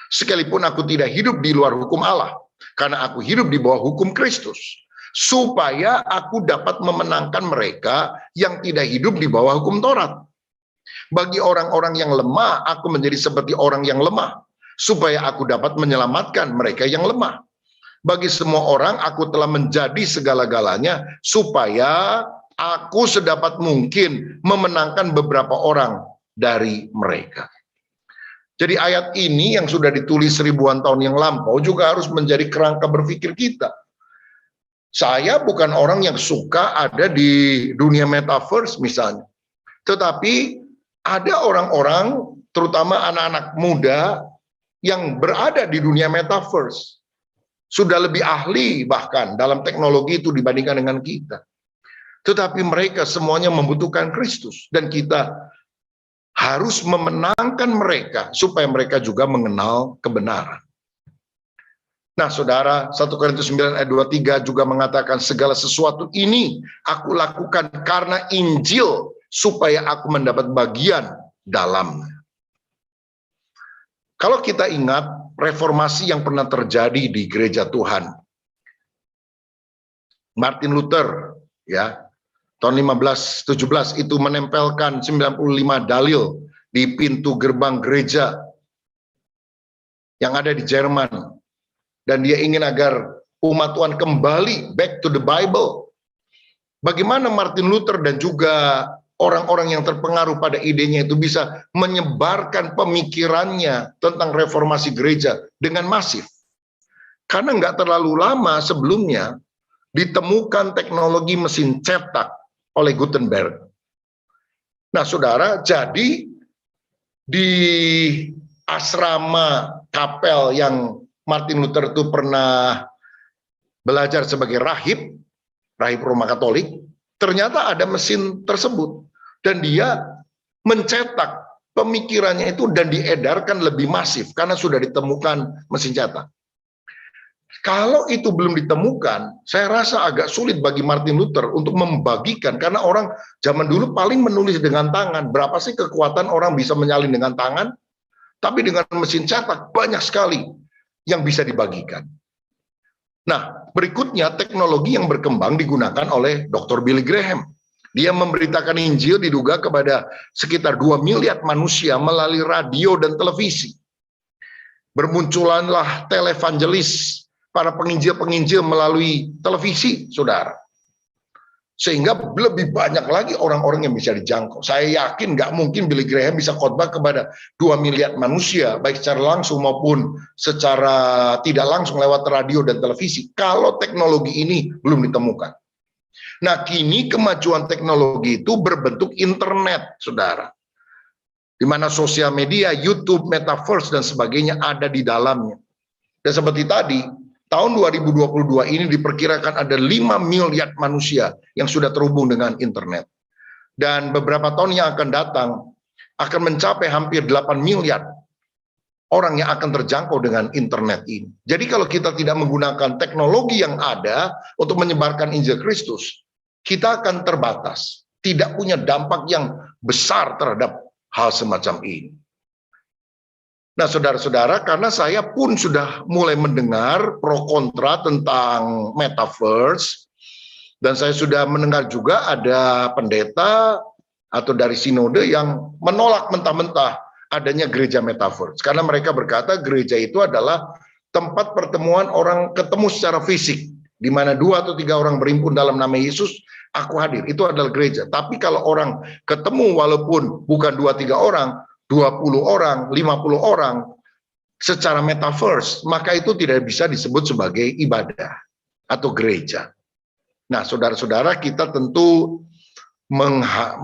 Sekalipun aku tidak hidup di luar hukum Allah, karena aku hidup di bawah hukum Kristus, supaya aku dapat memenangkan mereka yang tidak hidup di bawah hukum Taurat. Bagi orang-orang yang lemah, aku menjadi seperti orang yang lemah, supaya aku dapat menyelamatkan mereka yang lemah. Bagi semua orang, aku telah menjadi segala-galanya, supaya aku sedapat mungkin memenangkan beberapa orang dari mereka. Jadi ayat ini yang sudah ditulis ribuan tahun yang lampau juga harus menjadi kerangka berpikir kita. Saya bukan orang yang suka ada di dunia metaverse misalnya. Tetapi ada orang-orang, terutama anak-anak muda yang berada di dunia metaverse. Sudah lebih ahli bahkan dalam teknologi itu dibandingkan dengan kita. Tetapi mereka semuanya membutuhkan Kristus, dan kita harus memenangkan mereka supaya mereka juga mengenal kebenaran. Nah, saudara, 1 Korintus 9 ayat 23 juga mengatakan, segala sesuatu ini aku lakukan karena Injil, supaya aku mendapat bagian dalamnya. Kalau kita ingat reformasi yang pernah terjadi di gereja Tuhan, Martin Luther, ya, tahun 1517 itu menempelkan 95 dalil di pintu gerbang gereja yang ada di Jerman, dan dia ingin agar umat Tuhan kembali back to the Bible. Bagaimana Martin Luther dan juga orang-orang yang terpengaruh pada idenya itu bisa menyebarkan pemikirannya tentang reformasi gereja dengan masif. Karena nggak terlalu lama sebelumnya ditemukan teknologi mesin cetak oleh Gutenberg. Nah, saudara, jadi di asrama kapel yang Martin Luther itu pernah belajar sebagai rahib Roma Katolik, ternyata ada mesin tersebut, dan dia mencetak pemikirannya itu dan diedarkan lebih masif karena sudah ditemukan mesin cetak. Kalau itu belum ditemukan, saya rasa agak sulit bagi Martin Luther untuk membagikan, karena orang zaman dulu paling menulis dengan tangan. Berapa sih kekuatan orang bisa menyalin dengan tangan? Tapi dengan mesin cetak banyak sekali yang bisa dibagikan. Nah, berikutnya teknologi yang berkembang digunakan oleh Dr. Billy Graham. Dia memberitakan Injil diduga kepada sekitar 2 miliar manusia melalui radio dan televisi. Bermunculanlah televangelis, para penginjil-penginjil melalui televisi, saudara. Sehingga lebih banyak lagi orang-orang yang bisa dijangkau. Saya yakin nggak mungkin Billy Graham bisa khotbah kepada 2 miliar manusia, baik secara langsung maupun secara tidak langsung lewat radio dan televisi, kalau teknologi ini belum ditemukan. Nah, kini kemajuan teknologi itu berbentuk internet, saudara. Di mana sosial media, YouTube, metaverse, dan sebagainya ada di dalamnya. Dan seperti tadi, tahun 2022 ini diperkirakan ada 5 miliar manusia yang sudah terhubung dengan internet. Dan beberapa tahun yang akan datang, akan mencapai hampir 8 miliar orang yang akan terjangkau dengan internet ini. Jadi kalau kita tidak menggunakan teknologi yang ada untuk menyebarkan Injil Kristus, kita akan terbatas, tidak punya dampak yang besar terhadap hal semacam ini. Nah, saudara-saudara, karena saya pun sudah mulai mendengar pro kontra tentang metaverse, dan saya sudah mendengar juga ada pendeta atau dari sinode yang menolak mentah-mentah adanya gereja metaverse. Karena mereka berkata gereja itu adalah tempat pertemuan orang ketemu secara fisik, di mana 2 atau 3 orang berhimpun dalam nama Yesus, aku hadir. Itu adalah gereja. Tapi kalau orang ketemu walaupun bukan 2-3 orang, 20 orang, 50 orang secara metaverse, maka itu tidak bisa disebut sebagai ibadah atau gereja. Nah, saudara-saudara, kita tentu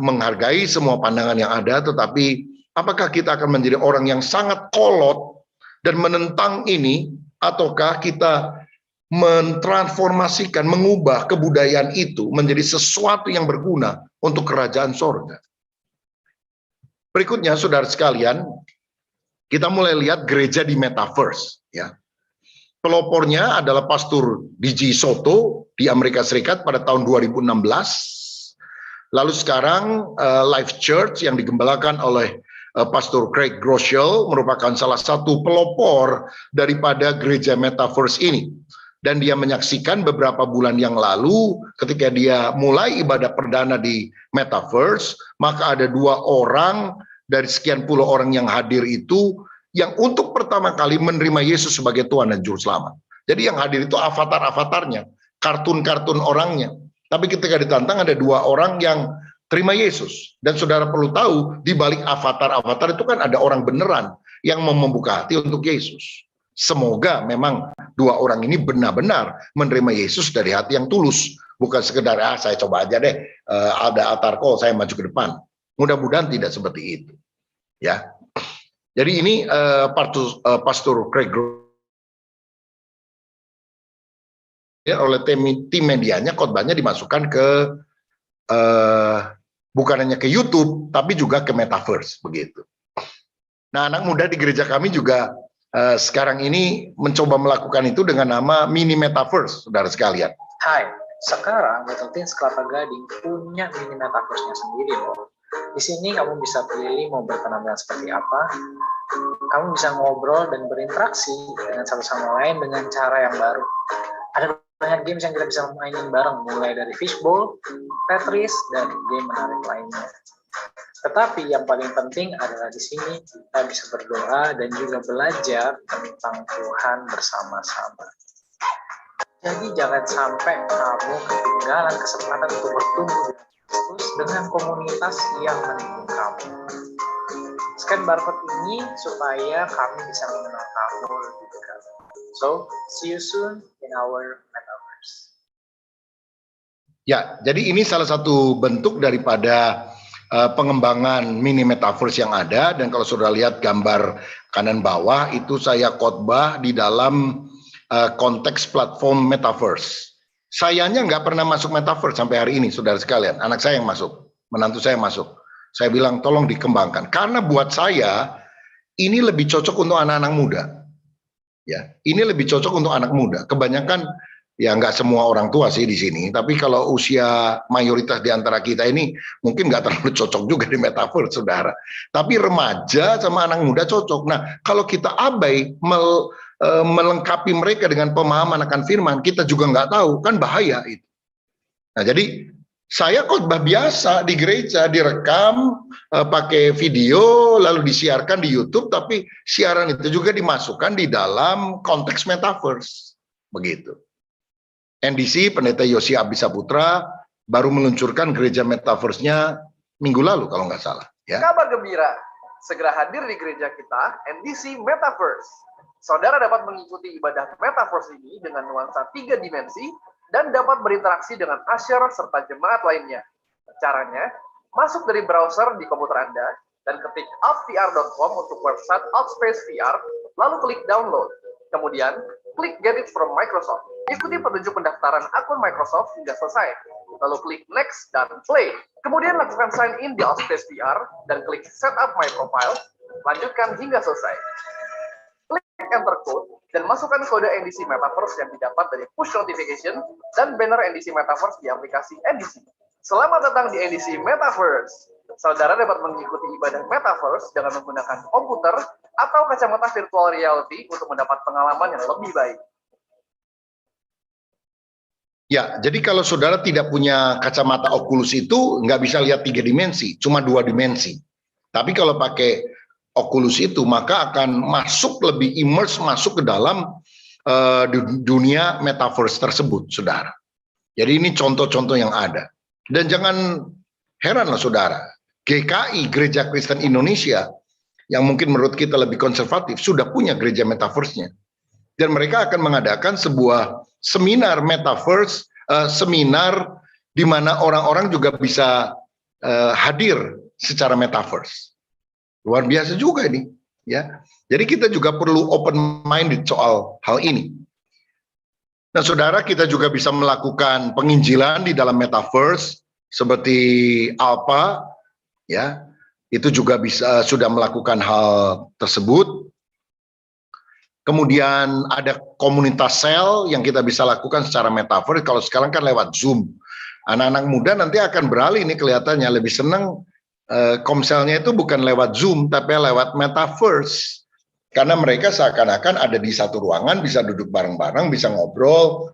menghargai semua pandangan yang ada, tetapi apakah kita akan menjadi orang yang sangat kolot dan menentang ini, ataukah kita mentransformasikan, mengubah kebudayaan itu menjadi sesuatu yang berguna untuk kerajaan sorga. Berikutnya, saudara sekalian, kita mulai lihat gereja di metaverse. Ya. Pelopornya adalah Pastor D.J. Soto di Amerika Serikat pada tahun 2016. Lalu sekarang Life Church yang digembalakan oleh Pastor Craig Groeschel merupakan salah satu pelopor daripada gereja Metaverse ini. Dan dia menyaksikan beberapa bulan yang lalu ketika dia mulai ibadah perdana di Metaverse, maka ada 2 orang dari sekian puluh orang yang hadir itu yang untuk pertama kali menerima Yesus sebagai Tuhan dan Juru Selamat. Jadi yang hadir itu avatar-avatarnya, kartun-kartun orangnya. Tapi ketika ditantang ada 2 orang yang terima Yesus. Dan saudara perlu tahu, di balik avatar-avatar itu kan ada orang beneran yang mau membuka hati untuk Yesus. Semoga memang 2 orang ini benar-benar menerima Yesus dari hati yang tulus. Bukan sekedar, saya coba aja deh, ada altar call, saya maju ke depan. Mudah-mudahan tidak seperti itu. Ya. Jadi ini Pastor Craig oleh tim medianya, khotbahnya dimasukkan ke bukan hanya ke YouTube, tapi juga ke Metaverse, begitu. Nah, anak muda di gereja kami juga sekarang ini mencoba melakukan itu dengan nama Mini Metaverse, saudara sekalian. Hai, sekarang Little Teens Kelapa Gading punya Mini Metaverse-nya sendiri loh. Di sini kamu bisa pilih mau berpenampilan seperti apa, kamu bisa ngobrol dan berinteraksi dengan satu sama lain dengan cara yang baru. Ada banyak games yang kita bisa mainin bareng, mulai dari fishbowl, Tetris, dan game menarik lainnya. Tetapi yang paling penting adalah di sini kita bisa berdoa dan juga belajar tentang Tuhan bersama-sama. Jadi jangan sampai kamu ketinggalan kesempatan untuk bertumbuh dengan komunitas yang mendukung kamu. Scan barcode ini supaya kami bisa mengenal kamu lebih dekat. So, see you soon in our Metaverse. Ya, jadi ini salah satu bentuk daripada pengembangan mini metaverse yang ada. Dan kalau sudah lihat gambar kanan bawah itu saya khotbah di dalam konteks platform metaverse. Sayanya nggak pernah masuk metaverse sampai hari ini, saudara sekalian. Anak saya yang masuk, menantu saya masuk. Saya bilang tolong dikembangkan karena buat saya ini lebih cocok untuk anak-anak muda. Ya, ini lebih cocok untuk anak muda. Kebanyakan ya nggak semua orang tua sih di sini, tapi kalau usia mayoritas di antara kita ini mungkin nggak terlalu cocok juga di metaverse, saudara. Tapi remaja sama anak muda cocok. Nah, kalau kita abai melengkapi mereka dengan pemahaman akan firman, kita juga nggak tahu, kan bahaya itu. Nah, jadi saya khotbah biasa di gereja, direkam pakai video, lalu disiarkan di YouTube, tapi siaran itu juga dimasukkan di dalam konteks metaverse, begitu. NDC, Pendeta Yosi Abisaputra, baru meluncurkan gereja metaverse-nya minggu lalu kalau nggak salah. Ya. Kabar gembira, segera hadir di gereja kita, NDC Metaverse. Saudara dapat mengikuti ibadah metaverse ini dengan nuansa 3 dimensi dan dapat berinteraksi dengan Asher serta jemaat lainnya. Caranya, masuk dari browser di komputer Anda dan ketik altvr.com untuk website Altspace VR, lalu klik download. Kemudian, klik Get It from Microsoft. Ikuti petunjuk pendaftaran akun Microsoft hingga selesai. Lalu klik Next dan Play. Kemudian lakukan sign in di Altspace VR dan klik Set up my profile. Lanjutkan hingga selesai. Klik Enter Code dan masukkan kode NDC Metaverse yang didapat dari push notification dan banner NDC Metaverse di aplikasi NDC. Selamat datang di NDC Metaverse. Saudara dapat mengikuti ibadah Metaverse dengan menggunakan komputer atau kacamata virtual reality untuk mendapat pengalaman yang lebih baik. Ya, jadi kalau saudara tidak punya kacamata Oculus itu nggak bisa lihat 3 dimensi, cuma 2 dimensi. Tapi kalau pakai Oculus itu maka akan masuk lebih immerse masuk ke dalam dunia metaverse tersebut, saudara. Jadi ini contoh-contoh yang ada. Dan jangan heranlah saudara, GKI, Gereja Kristen Indonesia, yang mungkin menurut kita lebih konservatif, sudah punya gereja metaverse-nya. Dan mereka akan mengadakan sebuah seminar metaverse, seminar di mana orang-orang juga bisa hadir secara metaverse. Luar biasa juga ini, ya. Jadi kita juga perlu open minded soal hal ini. Nah, saudara, kita juga bisa melakukan penginjilan di dalam metaverse seperti Alpha, ya. Itu juga bisa sudah melakukan hal tersebut. Kemudian ada komunitas sel yang kita bisa lakukan secara metaverse. Kalau sekarang kan lewat Zoom. Anak-anak muda nanti akan beralih ini kelihatannya lebih senang komselnya itu bukan lewat Zoom tapi lewat Metaverse. Karena mereka seakan-akan ada di satu ruangan, bisa duduk bareng-bareng, bisa ngobrol,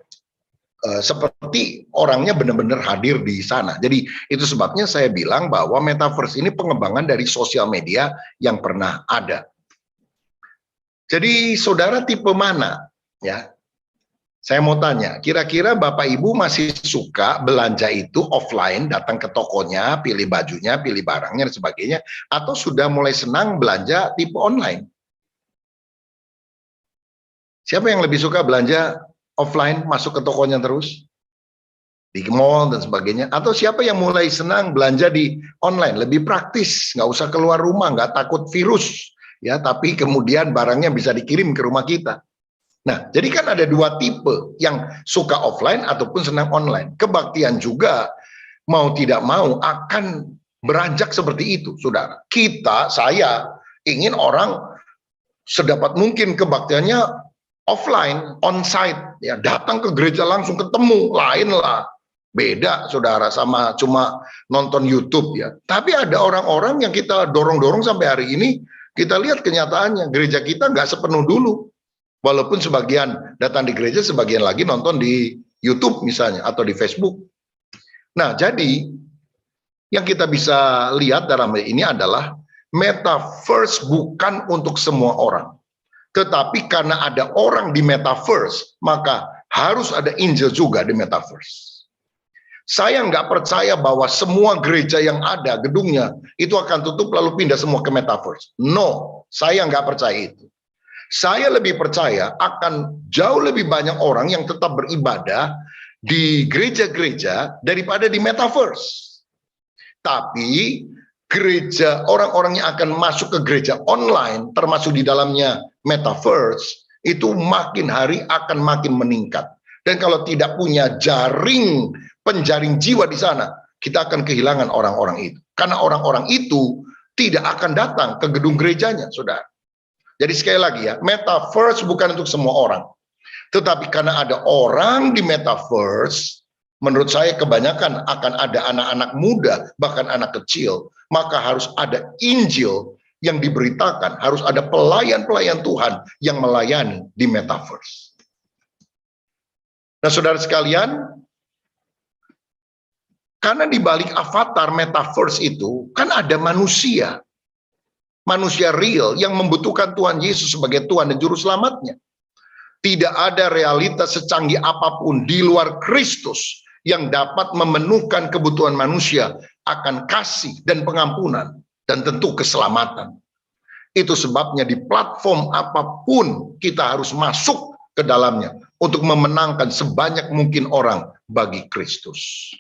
seperti orangnya benar-benar hadir di sana. Jadi itu sebabnya saya bilang bahwa Metaverse ini pengembangan dari sosial media yang pernah ada. Jadi saudara tipe mana? Ya, saya mau tanya, kira-kira Bapak Ibu masih suka belanja itu offline, datang ke tokonya, pilih bajunya, pilih barangnya, dan sebagainya, atau sudah mulai senang belanja tipe online? Siapa yang lebih suka belanja offline, masuk ke tokonya terus? Di mall dan sebagainya? Atau siapa yang mulai senang belanja di online? Lebih praktis, nggak usah keluar rumah, nggak takut virus, ya, tapi kemudian barangnya bisa dikirim ke rumah kita. Nah, jadi kan ada dua tipe, yang suka offline ataupun senang online. Kebaktian juga mau tidak mau akan beranjak seperti itu, saudara. Saya ingin orang sedapat mungkin kebaktiannya offline, onsite, ya, datang ke gereja langsung ketemu, lain lah. Beda, saudara, sama cuma nonton YouTube, ya. Tapi ada orang-orang yang kita dorong-dorong sampai hari ini, kita lihat kenyataannya, gereja kita nggak sepenuh dulu. Walaupun sebagian datang di gereja, sebagian lagi nonton di YouTube misalnya, atau di Facebook. Nah, jadi yang kita bisa lihat dalam ini adalah Metaverse bukan untuk semua orang. Tetapi karena ada orang di Metaverse, maka harus ada Injil juga di Metaverse. Saya nggak percaya bahwa semua gereja yang ada, gedungnya, itu akan tutup lalu pindah semua ke Metaverse. No, saya nggak percaya itu. Saya lebih percaya akan jauh lebih banyak orang yang tetap beribadah di gereja-gereja daripada di Metaverse. Tapi gereja, orang-orang yang akan masuk ke gereja online, termasuk di dalamnya Metaverse, itu makin hari akan makin meningkat. Dan kalau tidak punya jaring, penjaring jiwa di sana, kita akan kehilangan orang-orang itu. Karena orang-orang itu tidak akan datang ke gedung gerejanya, saudara. Jadi sekali lagi ya, Metaverse bukan untuk semua orang. Tetapi karena ada orang di Metaverse, menurut saya kebanyakan akan ada anak-anak muda, bahkan anak kecil, maka harus ada Injil yang diberitakan, harus ada pelayan-pelayan Tuhan yang melayani di Metaverse. Nah, saudara sekalian, karena di balik avatar Metaverse itu, kan ada manusia real yang membutuhkan Tuhan Yesus sebagai Tuhan dan Juru Selamatnya. Tidak ada realitas secanggih apapun di luar Kristus yang dapat memenuhkan kebutuhan manusia akan kasih dan pengampunan dan tentu keselamatan. Itu sebabnya di platform apapun kita harus masuk ke dalamnya untuk memenangkan sebanyak mungkin orang bagi Kristus.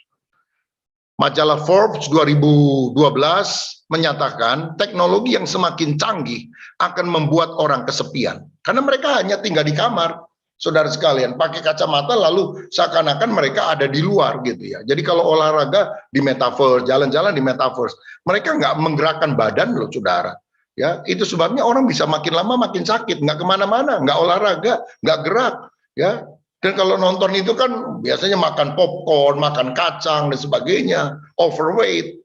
Majalah Forbes 2012 menyatakan teknologi yang semakin canggih akan membuat orang kesepian. Karena mereka hanya tinggal di kamar, saudara sekalian, pakai kacamata lalu seakan-akan mereka ada di luar gitu ya. Jadi kalau olahraga di Metaverse, jalan-jalan di Metaverse, mereka nggak menggerakkan badan loh, saudara. Ya, itu sebabnya orang bisa makin lama makin sakit, nggak kemana-mana, nggak olahraga, nggak gerak, ya. Dan kalau nonton itu kan biasanya makan popcorn, makan kacang, dan sebagainya, overweight.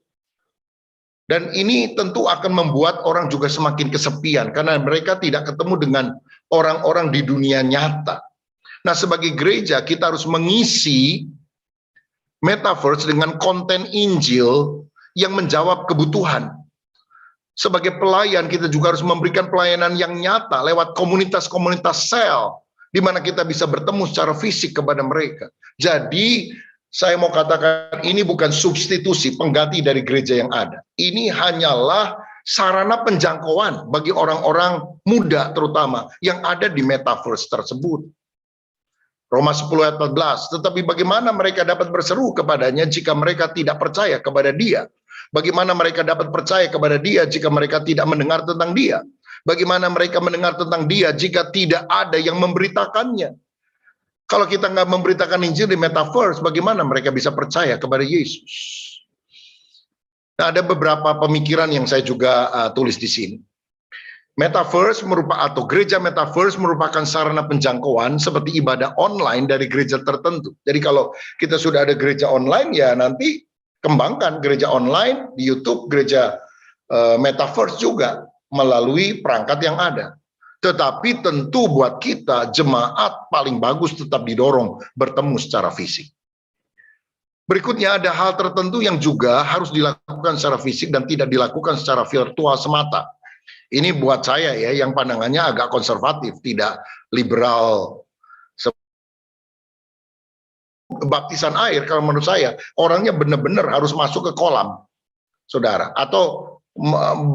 Dan ini tentu akan membuat orang juga semakin kesepian, karena mereka tidak ketemu dengan orang-orang di dunia nyata. Nah, sebagai gereja, kita harus mengisi Metaverse dengan konten Injil yang menjawab kebutuhan. Sebagai pelayan, kita juga harus memberikan pelayanan yang nyata lewat komunitas-komunitas sel, di mana kita bisa bertemu secara fisik kepada mereka. Jadi, saya mau katakan ini bukan substitusi pengganti dari gereja yang ada. Ini hanyalah sarana penjangkauan bagi orang-orang muda terutama yang ada di Metaverse tersebut. Roma 10 ayat 14, tetapi bagaimana mereka dapat berseru kepadanya jika mereka tidak percaya kepada dia? Bagaimana mereka dapat percaya kepada dia jika mereka tidak mendengar tentang dia? Bagaimana mereka mendengar tentang dia jika tidak ada yang memberitakannya? Kalau kita nggak memberitakan Injil di Metaverse, bagaimana mereka bisa percaya kepada Yesus? Nah, ada beberapa pemikiran yang saya juga tulis di sini. Metaverse atau gereja metaverse merupakan sarana penjangkauan seperti ibadah online dari gereja tertentu. Jadi kalau kita sudah ada gereja online, ya nanti kembangkan gereja online di YouTube, gereja metaverse juga melalui perangkat yang ada. Tetapi tentu buat kita jemaat paling bagus tetap didorong bertemu secara fisik. Berikutnya ada hal tertentu yang juga harus dilakukan secara fisik dan tidak dilakukan secara virtual semata. Ini buat saya ya, yang pandangannya agak konservatif, tidak liberal. Baptisan air, kalau menurut saya, orangnya benar-benar harus masuk ke kolam, saudara, atau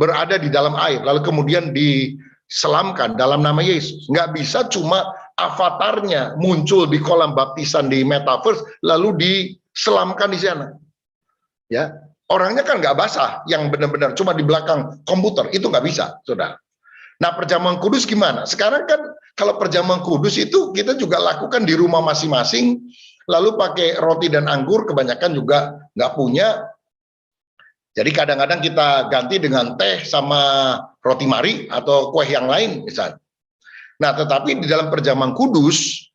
berada di dalam air, lalu kemudian diselamkan dalam nama Yesus. Nggak bisa cuma avatarnya muncul di kolam baptisan di metaverse, lalu diselamkan di sana. Ya, orangnya kan nggak basah, yang benar-benar cuma di belakang komputer, itu nggak bisa, saudara. Nah, perjamuan kudus gimana? Sekarang kan kalau perjamuan kudus itu kita juga lakukan di rumah masing-masing, lalu pakai roti dan anggur, kebanyakan juga nggak punya. Jadi kadang-kadang kita ganti dengan teh sama roti mari atau kue yang lain misalnya. Nah, tetapi di dalam perjamuan kudus,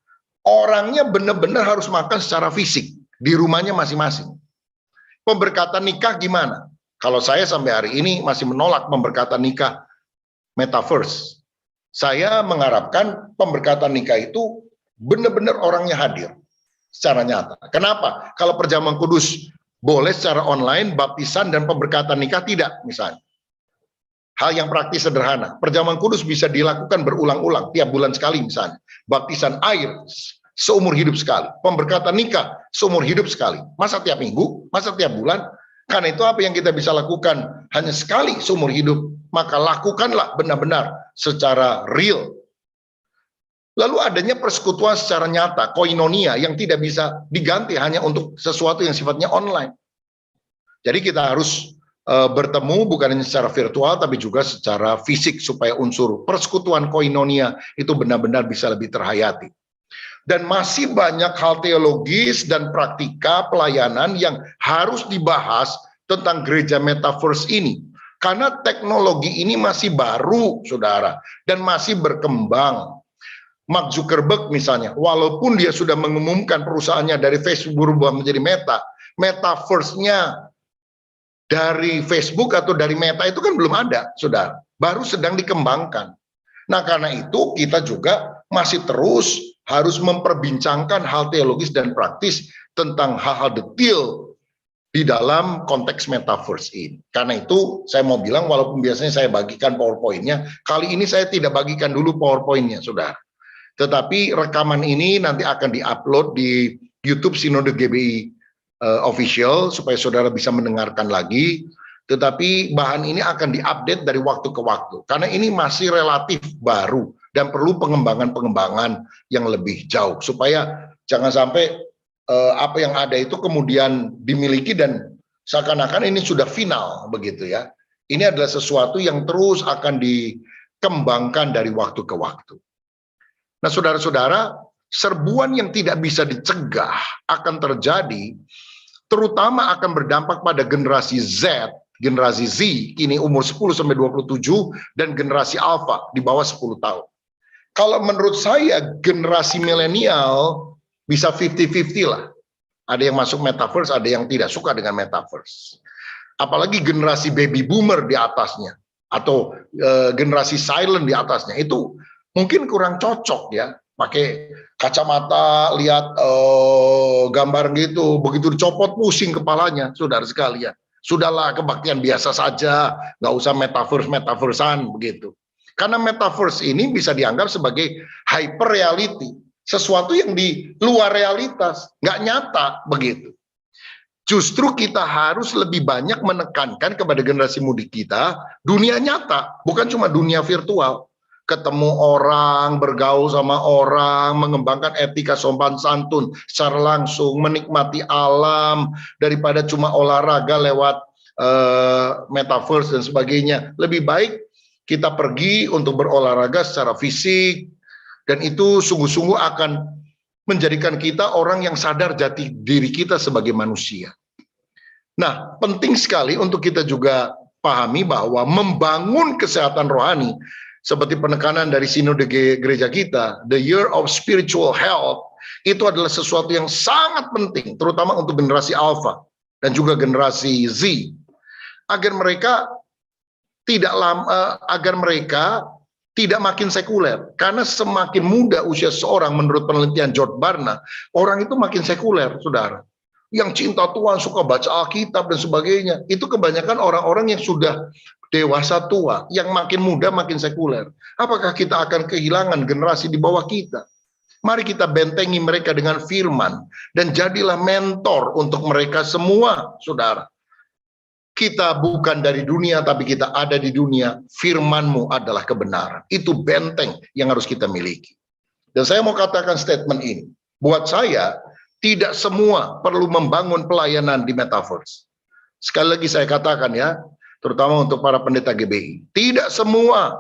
orangnya benar-benar harus makan secara fisik di rumahnya masing-masing. Pemberkatan nikah gimana? Kalau saya sampai hari ini masih menolak pemberkatan nikah metaverse. Saya mengharapkan pemberkatan nikah itu benar-benar orangnya hadir secara nyata. Kenapa? Kalau perjamuan kudus boleh secara online, baptisan dan pemberkatan nikah tidak misalnya. Hal yang praktis sederhana. Perjamuan kudus bisa dilakukan berulang-ulang tiap bulan sekali misalnya. Baptisan air seumur hidup sekali. Pemberkatan nikah seumur hidup sekali. Masa tiap minggu, masa tiap bulan. Karena itu apa yang kita bisa lakukan hanya sekali seumur hidup, maka lakukanlah benar-benar secara real. Lalu adanya persekutuan secara nyata, koinonia, yang tidak bisa diganti hanya untuk sesuatu yang sifatnya online. Jadi kita harus bertemu bukan hanya secara virtual, tapi juga secara fisik, supaya unsur persekutuan koinonia itu benar-benar bisa lebih terhayati. Dan masih banyak hal teologis dan praktika pelayanan yang harus dibahas tentang gereja metaverse ini. Karena teknologi ini masih baru, saudara, dan masih berkembang. Mark Zuckerberg misalnya, walaupun dia sudah mengumumkan perusahaannya dari Facebook berubah menjadi Meta, metaverse-nya dari Facebook atau dari Meta itu kan belum ada, saudara. Baru sedang dikembangkan. Nah, karena itu kita juga masih terus harus memperbincangkan hal teologis dan praktis tentang hal-hal detail di dalam konteks metaverse ini. Karena itu saya mau bilang, walaupun biasanya saya bagikan PowerPoint-nya, kali ini saya tidak bagikan dulu PowerPoint-nya, saudara. Tetapi rekaman ini nanti akan diupload di YouTube Sinode GBI Official, supaya saudara bisa mendengarkan lagi. Tetapi bahan ini akan diupdate dari waktu ke waktu, karena ini masih relatif baru dan perlu pengembangan-pengembangan yang lebih jauh, supaya jangan sampai apa yang ada itu kemudian dimiliki dan seakan-akan ini sudah final begitu ya. Ini adalah sesuatu yang terus akan dikembangkan dari waktu ke waktu. Nah, saudara-saudara, serbuan yang tidak bisa dicegah akan terjadi, terutama akan berdampak pada generasi Z, generasi Z, kini umur 10-27, dan generasi Alpha di bawah 10 tahun. Kalau menurut saya generasi milenial bisa 50-50 lah. Ada yang masuk metaverse, ada yang tidak suka dengan metaverse. Apalagi generasi baby boomer di atasnya, atau generasi silent di atasnya, itu mungkin kurang cocok ya. Pakai kacamata, lihat gambar gitu, begitu dicopot pusing kepalanya, saudara sekalian. Sudahlah, kebaktian biasa saja, nggak usah metaverse-metaversean begitu. Karena metaverse ini bisa dianggap sebagai hyper reality, sesuatu yang di luar realitas, nggak nyata begitu. Justru kita harus lebih banyak menekankan kepada generasi muda kita dunia nyata, bukan cuma dunia virtual. Ketemu orang, bergaul sama orang, mengembangkan etika sopan santun secara langsung, menikmati alam daripada cuma olahraga lewat metaverse dan sebagainya. Lebih baik kita pergi untuk berolahraga secara fisik, dan itu sungguh-sungguh akan menjadikan kita orang yang sadar jati diri kita sebagai manusia. Nah, penting sekali untuk kita juga pahami bahwa membangun kesehatan rohani seperti penekanan dari sinode gereja kita, the year of spiritual health, itu adalah sesuatu yang sangat penting, terutama untuk generasi Alpha dan juga generasi Z, agar mereka tidak makin sekuler. Karena semakin muda usia seseorang, menurut penelitian George Barna, orang itu makin sekuler, saudara. Yang cinta Tuhan, suka baca Alkitab dan sebagainya, itu kebanyakan orang-orang yang sudah dewasa tua, yang makin muda makin sekuler. Apakah kita akan kehilangan generasi di bawah kita? Mari kita bentengi mereka dengan firman, dan jadilah mentor untuk mereka semua, saudara. Kita bukan dari dunia, tapi kita ada di dunia. Firman-Mu adalah kebenaran. Itu benteng yang harus kita miliki. Dan saya mau katakan statement ini. Buat saya, tidak semua perlu membangun pelayanan di metaverse. Sekali lagi saya katakan ya, terutama untuk para pendeta GBI. Tidak semua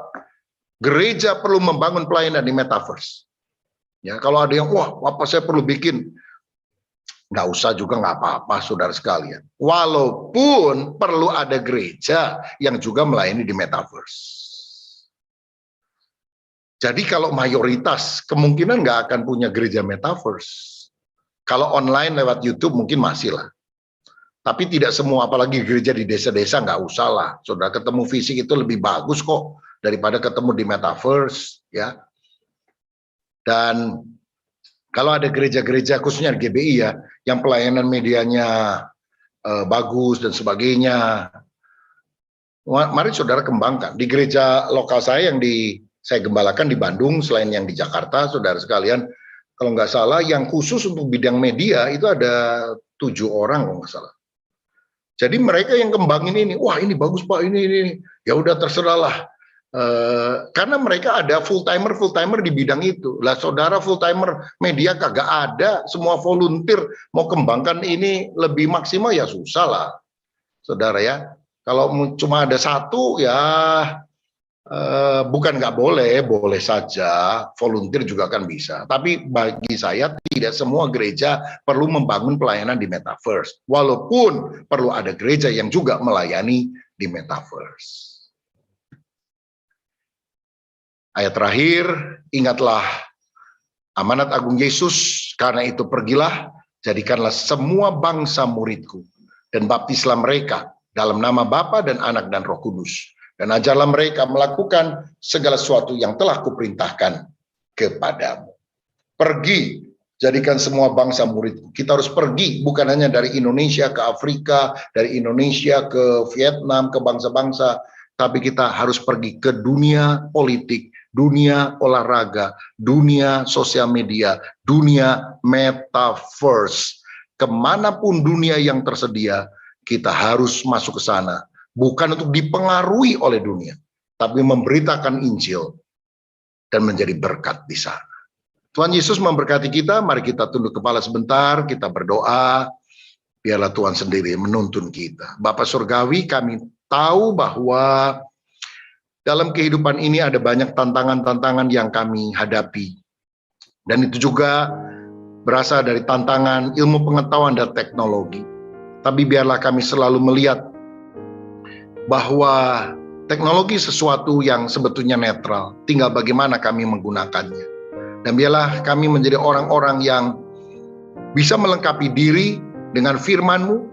gereja perlu membangun pelayanan di metaverse. Ya, kalau ada yang, wah, apa saya perlu bikin? Nggak usah juga, nggak apa-apa, saudara sekalian. Walaupun perlu ada gereja yang juga melayani di metaverse. Jadi kalau mayoritas, kemungkinan nggak akan punya gereja metaverse. Kalau online lewat YouTube mungkin masih lah. Tapi tidak semua, apalagi gereja di desa-desa nggak usah lah. Saudara, ketemu fisik itu lebih bagus kok daripada ketemu di metaverse, ya. Dan kalau ada gereja-gereja khususnya GBI ya, yang pelayanan medianya bagus dan sebagainya, mari saudara kembangkan. Di gereja lokal saya yang saya gembalakan di Bandung, selain yang di Jakarta, saudara sekalian, kalau nggak salah yang khusus untuk bidang media itu ada 7 orang kalau nggak salah. Jadi mereka yang kembangin ini, wah ini bagus Pak, ini. Ya udah terserahlah. Karena mereka ada full timer di bidang itu. Lah saudara full timer media kagak ada, semua volunteer mau kembangkan ini lebih maksimal ya susah lah, saudara ya. Kalau cuma ada satu ya bukan nggak boleh, boleh saja volunteer juga kan bisa. Tapi bagi saya tidak semua gereja perlu membangun pelayanan di metaverse. Walaupun perlu ada gereja yang juga melayani di metaverse. Ayat terakhir, ingatlah amanat agung Yesus, karena itu pergilah, jadikanlah semua bangsa muridku, dan baptislah mereka dalam nama Bapa dan Anak dan Roh Kudus. Dan ajarlah mereka melakukan segala sesuatu yang telah kuperintahkan kepadamu. Pergi, jadikan semua bangsa muridku. Kita harus pergi, bukan hanya dari Indonesia ke Afrika, dari Indonesia ke Vietnam, ke bangsa-bangsa, tapi kita harus pergi ke dunia politik, dunia olahraga, dunia sosial media, dunia metaverse. Kemanapun dunia yang tersedia, kita harus masuk ke sana. Bukan untuk dipengaruhi oleh dunia, tapi memberitakan Injil dan menjadi berkat di sana. Tuhan Yesus memberkati kita. Mari kita tunduk kepala sebentar, kita berdoa. Biarlah Tuhan sendiri menuntun kita. Bapa Surgawi, kami tahu bahwa dalam kehidupan ini ada banyak tantangan-tantangan yang kami hadapi. Dan itu juga berasal dari tantangan ilmu pengetahuan dan teknologi. Tapi biarlah kami selalu melihat bahwa teknologi sesuatu yang sebetulnya netral, tinggal bagaimana kami menggunakannya. Dan biarlah kami menjadi orang-orang yang bisa melengkapi diri dengan firman-Mu,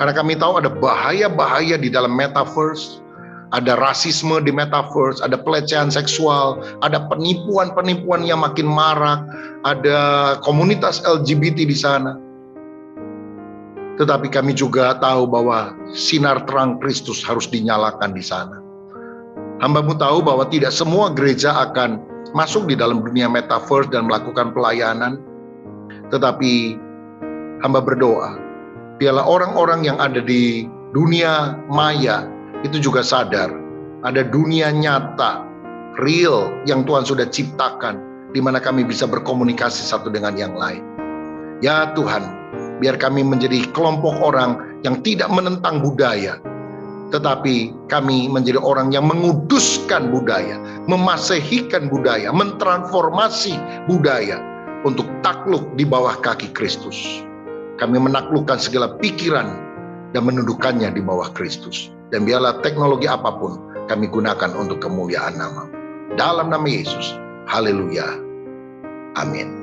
karena kami tahu ada bahaya-bahaya di dalam metaverse, ada rasisme di metaverse, ada pelecehan seksual, ada penipuan-penipuan yang makin marak, ada komunitas LGBT di sana. Tetapi kami juga tahu bahwa sinar terang Kristus harus dinyalakan di sana. Hamba-Mu tahu bahwa tidak semua gereja akan masuk di dalam dunia metaverse dan melakukan pelayanan. Tetapi hamba berdoa, biarlah orang-orang yang ada di dunia maya itu juga sadar ada dunia nyata, real yang Tuhan sudah ciptakan, di mana kami bisa berkomunikasi satu dengan yang lain. Ya Tuhan, biar kami menjadi kelompok orang yang tidak menentang budaya, tetapi kami menjadi orang yang menguduskan budaya, memasehikan budaya, mentransformasi budaya untuk takluk di bawah kaki Kristus. Kami menaklukkan segala pikiran dan menundukkannya di bawah Kristus. Dan biarlah teknologi apapun kami gunakan untuk kemuliaan nama. dalam nama Yesus. Haleluya. Amin.